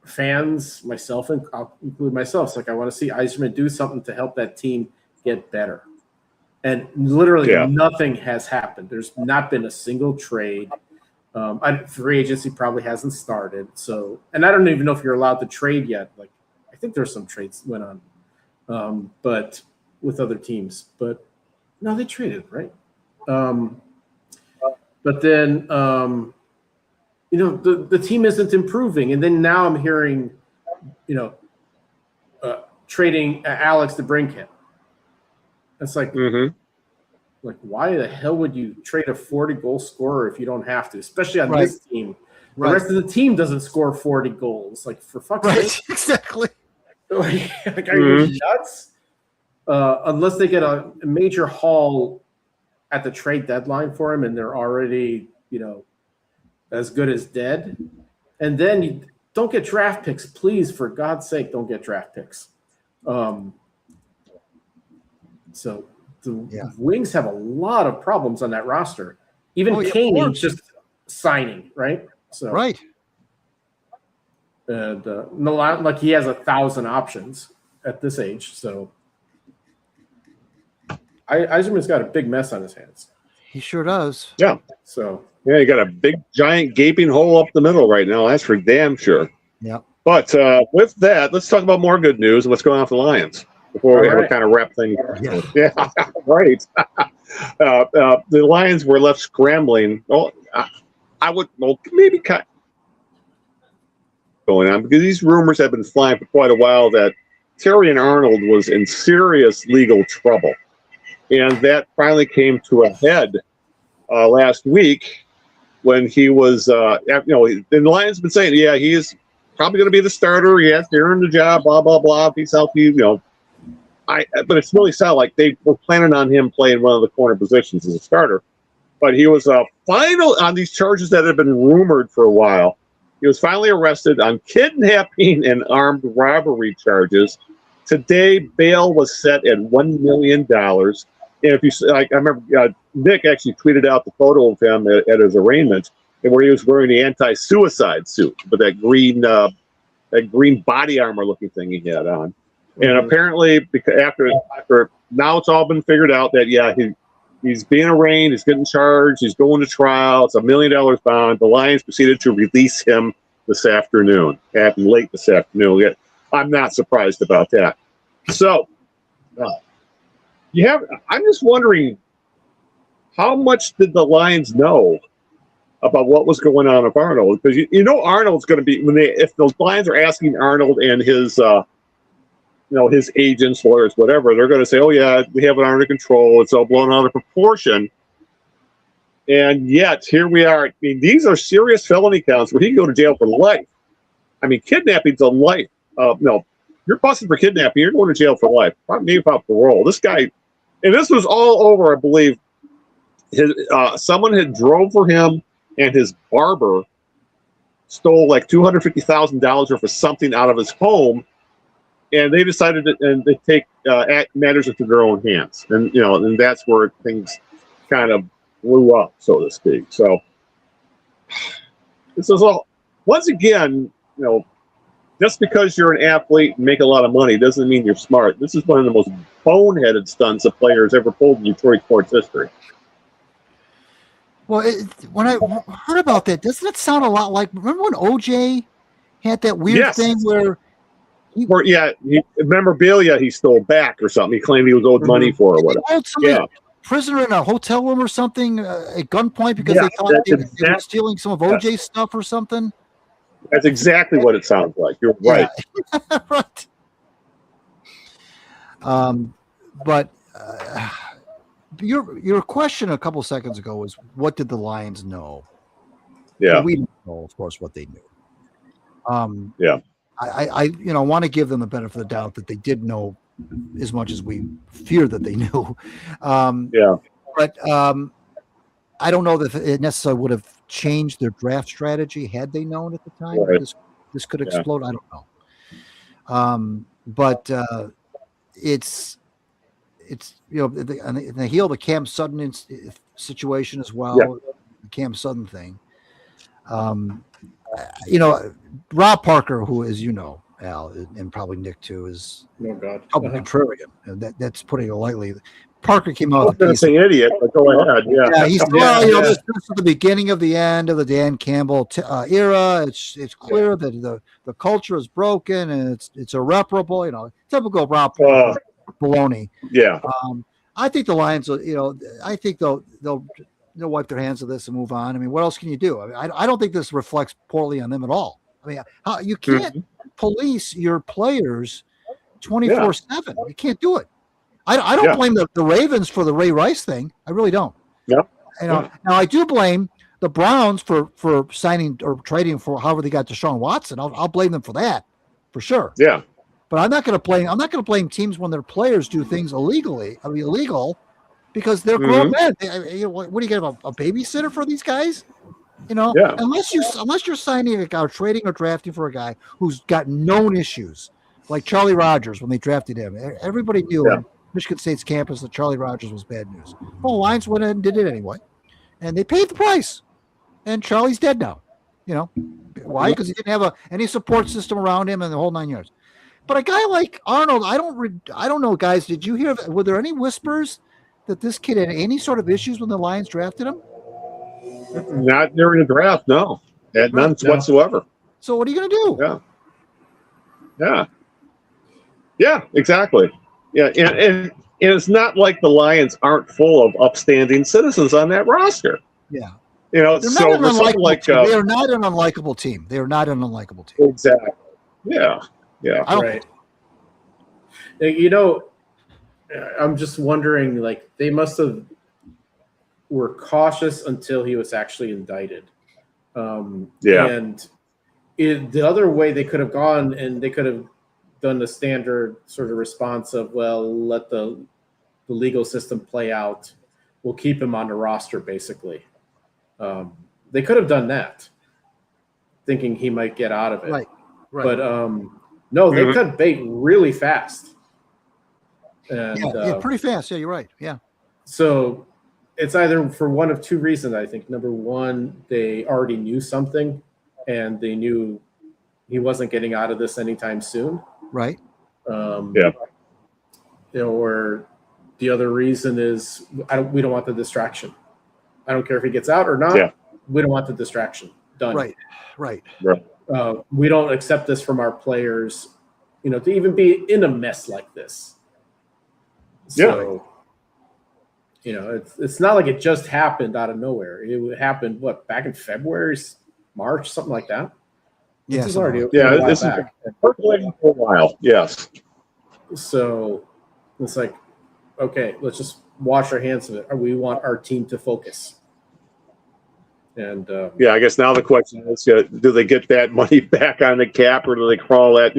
fans, myself, and I'll include myself, it's like I want to see Yzerman do something to help that team get better. And literally nothing has happened. There's not been a single trade. Free agency probably hasn't started. So, and I don't even know if you're allowed to trade yet. Like, I think there's some trades went on, but with other teams. But no, they traded, right? But then, the team isn't improving. And then now I'm hearing, trading Alex DeBrincat. It's like, like, why the hell would you trade a 40-goal scorer if you don't have to, especially on this team? The rest of the team doesn't score 40 goals. Like, for fuck's sake. Exactly. Like, are you nuts? Unless they get a major haul at the trade deadline for him and they're already, as good as dead. And then you don't get draft picks. Please, for God's sake, don't get draft picks. So the Wings have a lot of problems on that roster. Even Kaney just signing, right? So right. And like he has 1,000 options at this age. So I assume he's got a big mess on his hands. He sure does. Yeah. So you got a big, giant, gaping hole up the middle right now. That's for damn sure. Yeah. But with that, let's talk about more good news and what's going on with the Lions before we kind of wrap things. Yeah, right. The Lions were left scrambling. Well, I would maybe cut going on because these rumors have been flying for quite a while that Terry and Arnold was in serious legal trouble, and that finally came to a head last week when he was. The Lions have been saying, yeah, he is probably going to be the starter. He has to earn the job. Blah blah blah. If he's healthy, but it's really sounded like they were planning on him playing one of the corner positions as a starter. But he was final on these charges that had been rumored for a while. He was finally arrested on kidnapping and armed robbery charges. Today, bail was set at $1 million. And if you, I remember Nick actually tweeted out the photo of him at his arraignment, where he was wearing the anti-suicide suit with that green body armor looking thing he had on. And apparently, because after now it's all been figured out that he's being arraigned, he's getting charged, he's going to trial. It's $1 million bond. The Lions proceeded to release him this afternoon, late this afternoon. I'm not surprised about that. So, I'm just wondering, how much did the Lions know about what was going on with Arnold? Because Arnold's going to be if the Lions are asking Arnold and his his agents, lawyers, whatever, they're going to say, oh, yeah, we have it under control. It's all blown out of proportion. And yet, here we are. I mean, these are serious felony counts where he can go to jail for life. I mean, kidnapping's a life. No, you're busted for kidnapping. You're going to jail for life. Maybe about parole. This guy, and this was all over, I believe. Someone had drove for him, and his barber stole like $250,000 worth of something out of his home. And they decided to take matters into their own hands, and and that's where things kind of blew up, so to speak. So this is all. Once again, just because you're an athlete and make a lot of money doesn't mean you're smart. This is one of the most boneheaded stunts a player's ever pulled in Detroit sports history. Well, when I heard about that, doesn't it sound a lot like? Remember when OJ had that weird thing where? Memorabilia he stole back or something. He claimed he was owed money for or whatever. Prisoner in a hotel room or something at gunpoint because they thought they were stealing some of OJ's stuff or something. That's exactly what it sounds like. You're right. Right. But your question a couple seconds ago was, what did the Lions know? Yeah, we don't know, of course, what they knew. I want to give them the benefit of the doubt that they did know as much as we feared that they knew. But I don't know that it necessarily would have changed their draft strategy had they known at the time. Right. This could explode. I don't know. But it's on the heel of the Cam Sutton situation as well. Yeah. The Cam Sutton thing. Rob Parker, who, as you know, Al, and probably Nick too, is contrarian. That's putting it lightly. Parker came out. I was going to say idiot, but go ahead. Yeah, he's this is the beginning of the end of the Dan Campbell era. It's clear that the culture is broken and it's irreparable. Typical Rob Parker baloney. Yeah. I think the Lions will. I think they'll wipe their hands of this and move on. I mean, what else can you do? I don't think this reflects poorly on them at all. I mean, you can't police your players 24/7. You can't do it. I don't blame the Ravens for the Ray Rice thing. I really don't. Yep. Now I do blame the Browns for signing or trading for however they got Deshaun Watson. I'll blame them for that, for sure. Yeah. But I'm not going to blame teams when their players do things illegal, because they're grown men. What do you get, a babysitter for these guys? Unless you're signing or trading or drafting for a guy who's got known issues, like Charlie Rogers when they drafted him. Everybody knew Michigan State's campus that Charlie Rogers was bad news. Well, the Lions went in and did it anyway, and they paid the price. And Charlie's dead now. Why? Because he didn't have any support system around him and the whole 9 yards. But a guy like Arnold, I don't know, guys. Did you hear? Were there any whispers that this kid had any sort of issues when the Lions drafted him? Not during the draft, no. Had none whatsoever. So what are you going to do? Yeah, exactly. Yeah, and it's not like the Lions aren't full of upstanding citizens on that roster. Yeah. They're not they are not an unlikable team. They are not an unlikable team. Exactly. Yeah. Right. I'm just wondering, like, they must have were cautious until he was actually indicted. And the other way they could have gone, and they could have done the standard sort of response of, well, let the legal system play out. We'll keep him on the roster, basically. They could have done that, thinking he might get out of it. Right. But no, they cut bait really fast. And, pretty fast. Yeah, you're right. Yeah. So it's either for one of two reasons, I think. Number one, they already knew something, and they knew he wasn't getting out of this anytime soon. Right. Or the other reason is we don't want the distraction. I don't care if he gets out or not. Yeah. We don't want the distraction. Done. Right. We don't accept this from our players, to even be in a mess like this. So, it's not like it just happened out of nowhere. It happened, back in February, March, something like that? Yeah. This is already this has been percolating for a while. Yes. So it's like, okay, let's just wash our hands of it. We want our team to focus. And I guess now the question is, do they get that money back on the cap, or do they crawl that?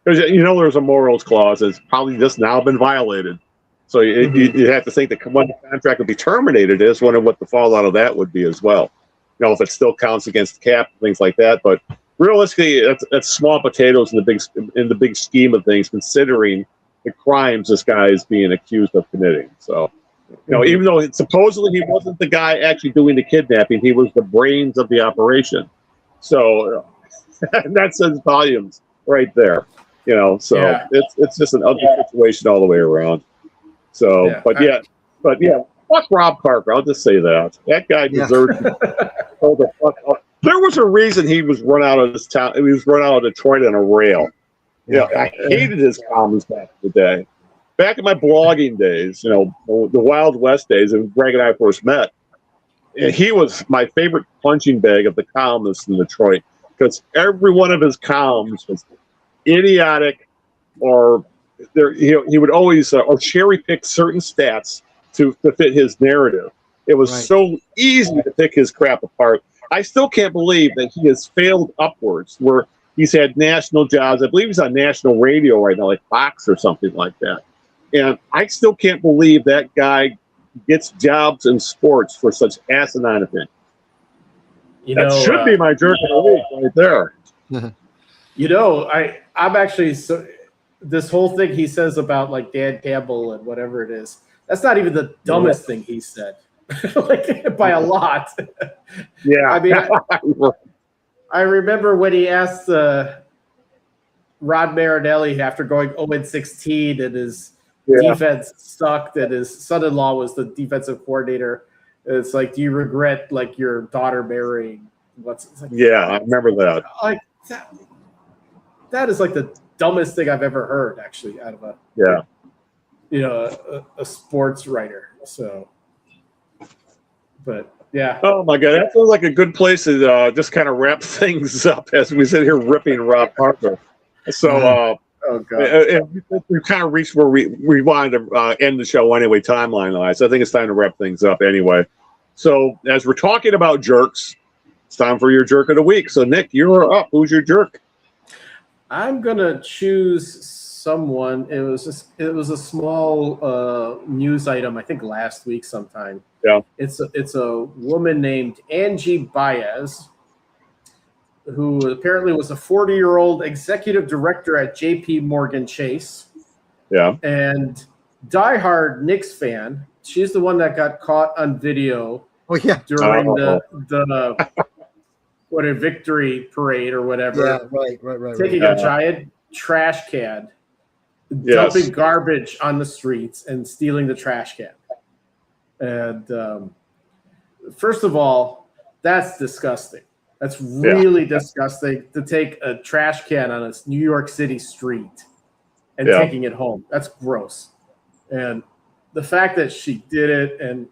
There's a morals clause that's probably just now been violated. So you have to think that when the contract will be terminated is wondering what the fallout of that would be as well. If it still counts against the cap, things like that. But realistically, that's small potatoes in the big scheme of things, considering the crimes this guy is being accused of committing. So. Even though supposedly he wasn't the guy actually doing the kidnapping, he was the brains of the operation. So that says volumes right there. It's just an ugly situation all the way around. So, fuck Rob Parker. I'll just say that. That guy deserved to hold the fuck up. There was a reason he was run out of this town. He was run out of Detroit on a rail. I hated his columns back in the day. Back in my blogging days, the Wild West days, and Greg and I first met, and he was my favorite punching bag of the columnists in Detroit, because every one of his columns was idiotic, or he would always or cherry pick certain stats to fit his narrative. It was so easy to pick his crap apart. I still can't believe that he has failed upwards, where he's had national jobs. I believe he's on national radio right now, like Fox or something like that. And I still can't believe that guy gets jobs in sports for such asinine a thing. That should be my jerk of the week right there. I'm actually this whole thing he says about like Dan Campbell and whatever it is, that's not even the dumbest thing he said, like by a lot. Yeah. I mean, I remember when he asked Rod Marinelli after going 0-16 and his defense sucked, and his son-in-law was the defensive coordinator. It's like, do you regret like your daughter marrying? I remember that. Like that is like the dumbest thing I've ever heard, actually, out of a sports writer. So, but yeah. Oh my God, that feels like a good place to just kind of wrap things up as we sit here ripping Rob Parker. So. Oh God! We've kind of reached where we wanted to end the show anyway, timeline-wise. So I think it's time to wrap things up anyway. So as we're talking about jerks, it's time for your jerk of the week. So Nick, you're up. Who's your jerk? I'm gonna choose someone. It was a small news item, I think last week sometime. Yeah. It's a woman named Angie Baez, who apparently was a 40-year-old executive director at J.P. Morgan Chase. Yeah. And diehard Knicks fan. She's the one that got caught on video during the what a victory parade or whatever. Yeah, right. Taking a giant trash can, dumping garbage on the streets, and stealing the trash can. And first of all, that's disgusting. That's really disgusting to take a trash can on a New York City street and taking it home. That's gross. And the fact that she did it and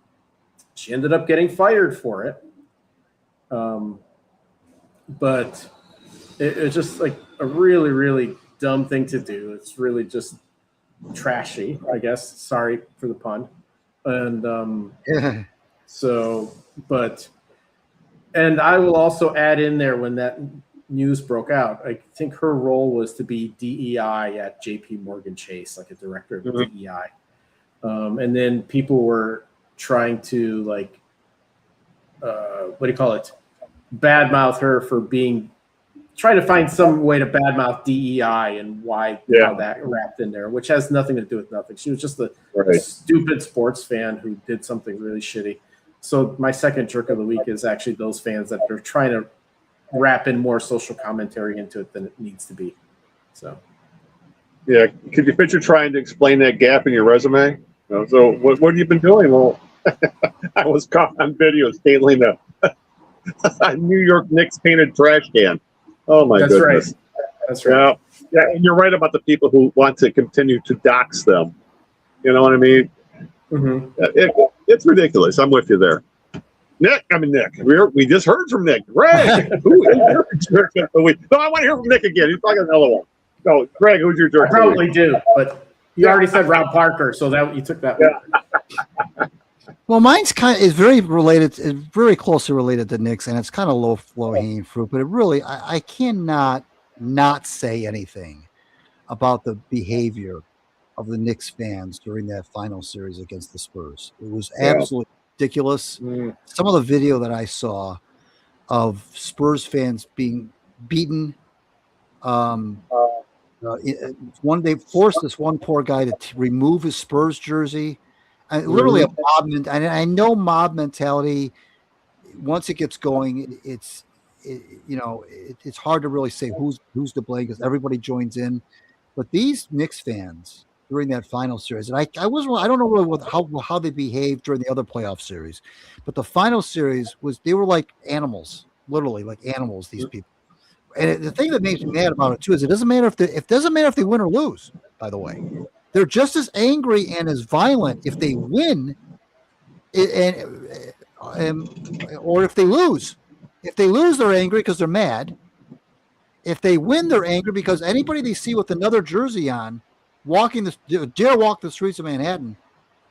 she ended up getting fired for it. But it's just like a really, really dumb thing to do. It's really just trashy, I guess. Sorry for the pun. And and I will also add in there when that news broke out, I think her role was to be DEI at JP Morgan Chase, like a director of DEI. And then people were trying to badmouth her for trying to find some way to badmouth DEI and why how that wrapped in there, which has nothing to do with nothing. She was just a stupid sports fan who did something really shitty. So my second jerk of the week is actually those fans that are trying to wrap in more social commentary into it than it needs to be. So, yeah, could you picture trying to explain that gap in your resume? So what have you been doing? Well, I was caught on video stealing a New York Knicks painted trash can. Oh my goodness! That's right. Yeah, and you're right about the people who want to continue to dox them. You know what I mean? Mm-hmm. It's ridiculous. I'm with you there. Nick. We just heard from Nick. Greg, who is your jerk of the week? No, I want to hear from Nick again. He's talking another one. No, Greg, who's your jerk? I probably do, but you already said Rob Parker, so that you took that one. Well, mine's is very related. It's very closely related to Nick's, and it's kind of low hanging fruit. But it really, I cannot not say anything about the behavior of the Knicks fans during that final series against the Spurs. It was absolutely ridiculous. Some of the video that I saw of Spurs fans being beaten. They forced this one poor guy to remove his Spurs jersey. Literally a mob. And I know mob mentality. Once it gets going, it's hard to really say who's to blame because everybody joins in. But these Knicks fans during that final series, and I don't know really how they behaved during the other playoff series, but the final series they were like animals, literally like animals. These people. And the thing that makes me mad about it too is it doesn't matter if they win or lose. By the way, they're just as angry and as violent if they win, or if they lose. If they lose, they're angry because they're mad. If they win, they're angry because anybody they see with another jersey on, dare walk the streets of Manhattan,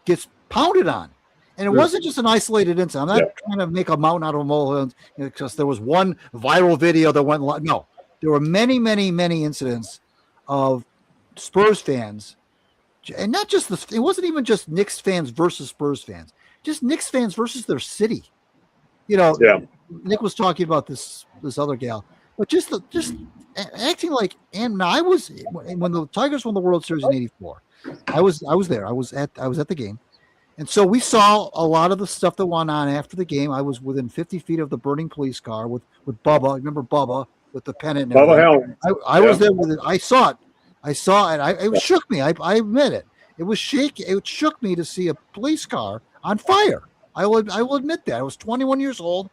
gets pounded on. And it wasn't just an isolated incident. I'm not trying to make a mountain out of a molehill because there was one viral video that went. No, there were many, many, many incidents of Spurs fans, and not just it wasn't even just Knicks fans versus Spurs fans, just Knicks fans versus their city. Nick was talking about this other gal, but just acting like. And I was when the Tigers won the World Series in '84. I was there. I was at the game. And so we saw a lot of the stuff that went on after the game. I was within 50 feet of the burning police car with Bubba. Remember Bubba with the pennant? Bubba Helm. I was there with it. I saw it. It shook me. I admit it. It shook me to see a police car on fire. I will admit that. I was 21 years old,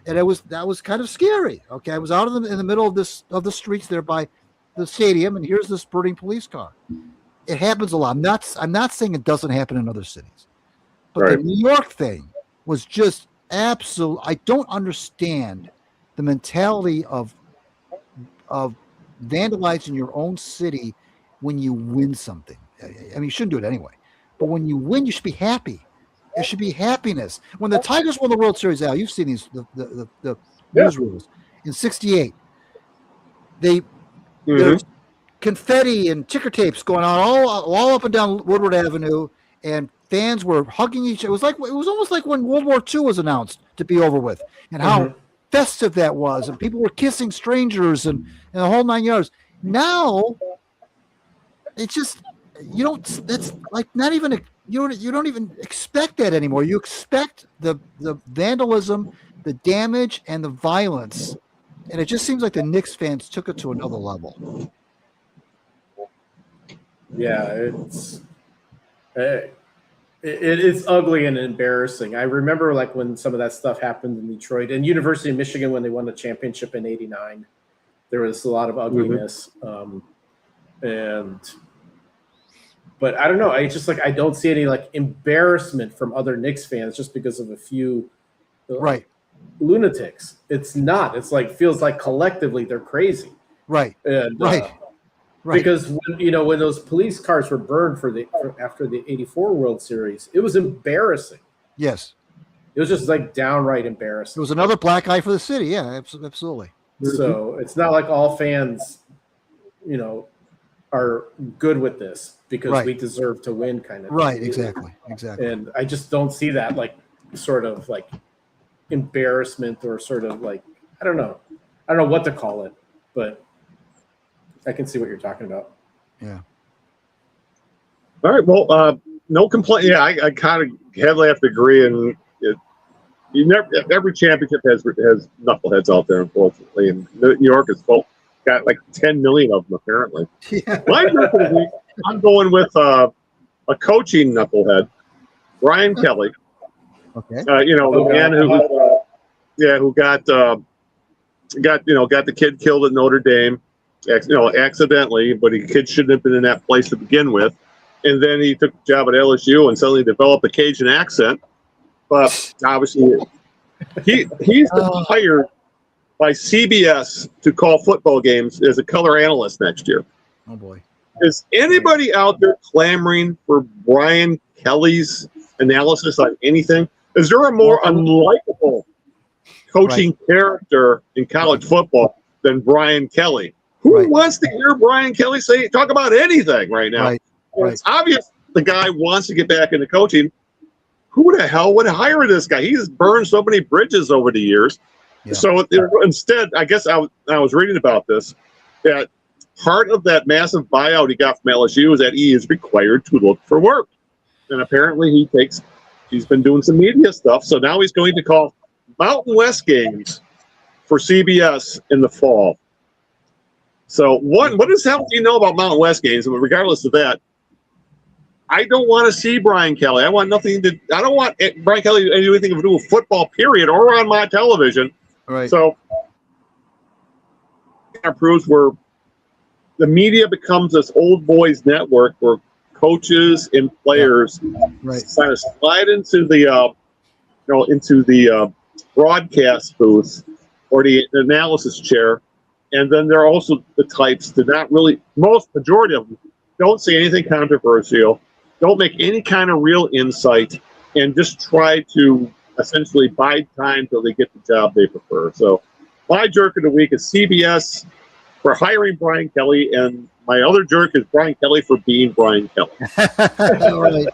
and that was kind of scary. Okay, I was out in the middle of the streets there by the stadium, and here's this burning police car. It happens a lot. I'm not saying it doesn't happen in other cities. But the New York thing was just absolute. I don't understand the mentality of vandalizing your own city when you win something. I mean, you shouldn't do it anyway. But when you win, you should be happy. There should be happiness. When the Tigers won the World Series, Al, you've seen these the newsreels in '68. There's confetti and ticker tapes going on all up and down Woodward Avenue, and fans were hugging each other. It was almost like when World War II was announced to be over with, and how festive that was, and people were kissing strangers and the whole 9 yards. Now, it's just you don't. That's like not even you don't even expect that anymore. You expect the vandalism, the damage, and the violence, and it just seems like the Knicks fans took it to another level. Yeah, it's ugly and embarrassing. I remember like when some of that stuff happened in Detroit and University of Michigan when they won the championship in '89. There was a lot of ugliness, but I don't know. I just I don't see any like embarrassment from other Knicks fans just because of a few lunatics. It's not. It's like feels like collectively they're crazy. Right. And, right. Because when those police cars were burned after the '84 World Series, it was embarrassing. Yes. It was just like downright embarrassing. It was another black eye for the city. Yeah, absolutely. So it's not like all fans, are good with this because we deserve to win kind of right thing. Exactly And I just don't see that like sort of like embarrassment or sort of like I don't know what to call it, but I can see what you're talking about. Yeah. All right, well, no complaint. Yeah, I kind of heavily have to agree, and every championship has knuckleheads out there, unfortunately, and New York is full. Got like 10 million of them apparently. Yeah. I'm going with a coaching knucklehead, Brian Kelly. Okay. The man who got the kid killed at Notre Dame, accidentally, but the kid shouldn't have been in that place to begin with. And then he took a job at LSU and suddenly developed a Cajun accent. But obviously, he's been hired by CBS to call football games as a color analyst next year. Oh, boy. Is anybody out there clamoring for Brian Kelly's analysis on anything? Is there a more unlikable coaching character in college football than Brian Kelly? Who wants to hear Brian Kelly talk about anything right now? It's obvious the guy wants to get back into coaching. Who the hell would hire this guy? He's burned so many bridges over the years. Yeah. So instead, I guess I was reading about this, that part of that massive buyout he got from LSU is that he is required to look for work. And apparently he's been doing some media stuff. So now he's going to call Mountain West games for CBS in the fall. So what the hell do you know about Mountain West games? And regardless of that, I don't want to see Brian Kelly. I don't want Brian Kelly to do anything to do with football, period, or on my television. Right. So that proves where the media becomes this old boys network where coaches and players kind of slide into the broadcast booth or the analysis chair, and then there are also the types that majority of them don't say anything controversial, don't make any kind of real insight, and just try to essentially buy time till they get the job they prefer. So my jerk of the week is CBS for hiring Brian Kelly, and my other jerk is Brian Kelly for being Brian Kelly. All right.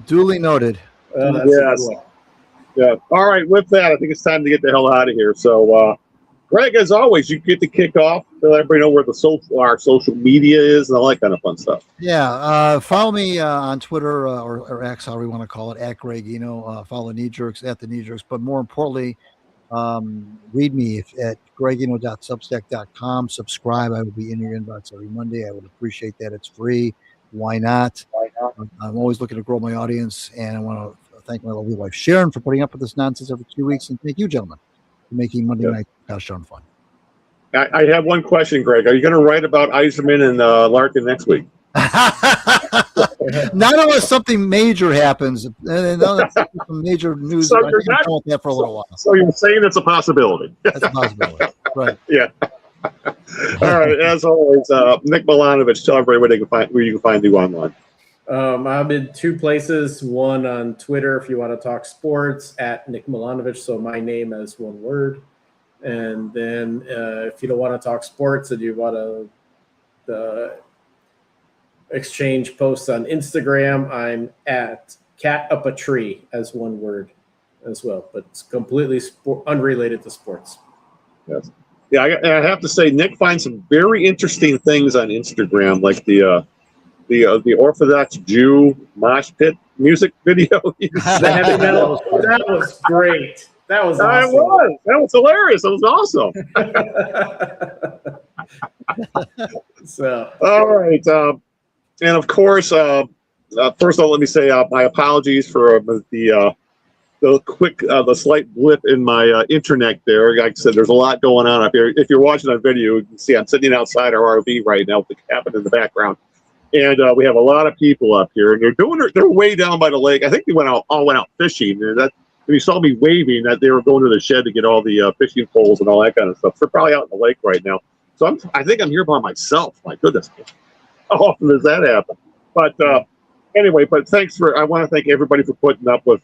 Duly noted. Yes. Yeah. All right. With that, I think it's time to get the hell out of here. So, Greg, as always, you get to kick off. Let everybody know where our social media is and all that kind of fun stuff. Yeah. Follow me on Twitter or X, however you want to call it, at Greg Eno. Follow Knee Jerks at the Knee Jerks. But more importantly, read me at gregeno.substack.com. Subscribe. I will be in your inbox every Monday. I would appreciate that. It's free. Why not? I'm always looking to grow my audience, and I want to thank my lovely wife Sharon for putting up with this nonsense every 2 weeks, and thank you, gentlemen, for making Monday night show fun. I have one question, Greg. Are you going to write about Eiserman and Larkin next week? Not unless something major happens. Some major news. So you're not with that for a little while. So you're saying it's a possibility. That's a possibility, right? Yeah. All right. As always, Nick Milanovich, tell everybody where you can find you online. I'm in two places. One on Twitter, if you want to talk sports, at Nick Milanovich. So my name as one word. And then if you don't want to talk sports and you want to exchange posts on Instagram, I'm at Cat Up a Tree as one word as well, but it's completely unrelated to sports. Yes. Yeah, I have to say, Nick finds some very interesting things on Instagram, like the the Orthodox Jew mosh pit music video. The heavy metal. That was great. That was awesome. That was hilarious. That was awesome. So, all right. And of course, first of all, let me say my apologies for the slight blip in my internet there. Like I said, there's a lot going on up here. If you're watching on video, you can see I'm sitting outside our RV right now with the cabin in the background. And we have a lot of people up here, and they're way down by the lake. I think they all went out fishing. And you saw me waving that they were going to the shed to get all the fishing poles and all that kind of stuff. So they're probably out in the lake right now. So I think I'm here by myself. My goodness. How often does that happen? But anyway, I want to thank everybody for putting up with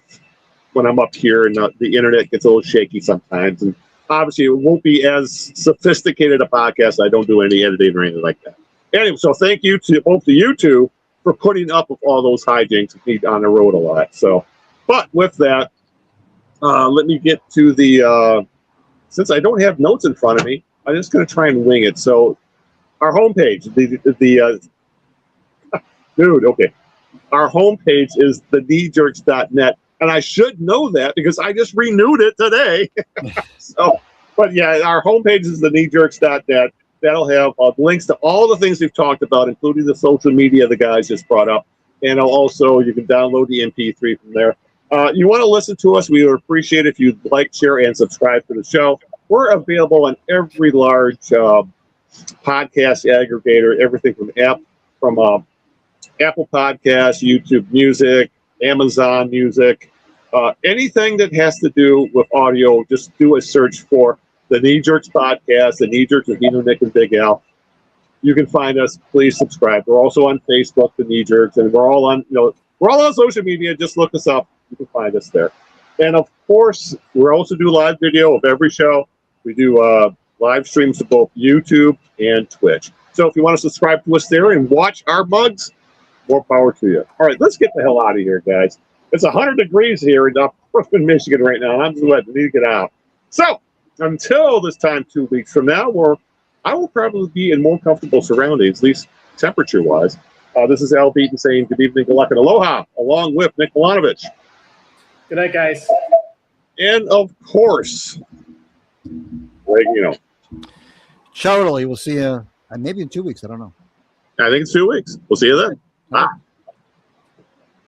when I'm up here, and the internet gets a little shaky sometimes. And obviously, it won't be as sophisticated a podcast. I don't do any editing or anything like that. Anyway, so thank you to both of you two for putting up with all those hijinks and being on the road a lot. So, but with that, let me get to the, since I don't have notes in front of me, I'm just going to try and wing it. So our homepage, our homepage is thekneejerks.net. And I should know that because I just renewed it today. So, but yeah, our homepage is thekneejerks.net. That'll have links to all the things we've talked about, including the social media the guys just brought up. And also, you can download the MP3 from there. You want to listen to us, we would appreciate it if you'd like, share, and subscribe to the show. We're available on every large podcast aggregator, everything from Apple Podcasts, YouTube Music, Amazon Music, anything that has to do with audio. Just do a search for the Knee Jerks Podcast, the Knee Jerks with Eno, Nick, and Big Al. You can find us. Please subscribe. We're also on Facebook, the Knee Jerks, and we're all on social media. Just look us up. You can find us there. And of course, we also do live video of every show. We do live streams to both YouTube and Twitch. So if you want to subscribe to us there and watch our mugs, more power to you. All right, let's get the hell out of here, guys. It's 100 degrees here in Brooklyn, Michigan right now. I'm sweating. I need to get out. So until this time 2 weeks from now, where I will probably be in more comfortable surroundings, at least temperature-wise. This is Al Beaton saying good evening, good luck, and aloha, along with Nick Milanovich. good night, guys. And, of course, Greg Eno. Charlie, we'll see you maybe in 2 weeks. I don't know. I think it's 2 weeks. We'll see you then. Bye.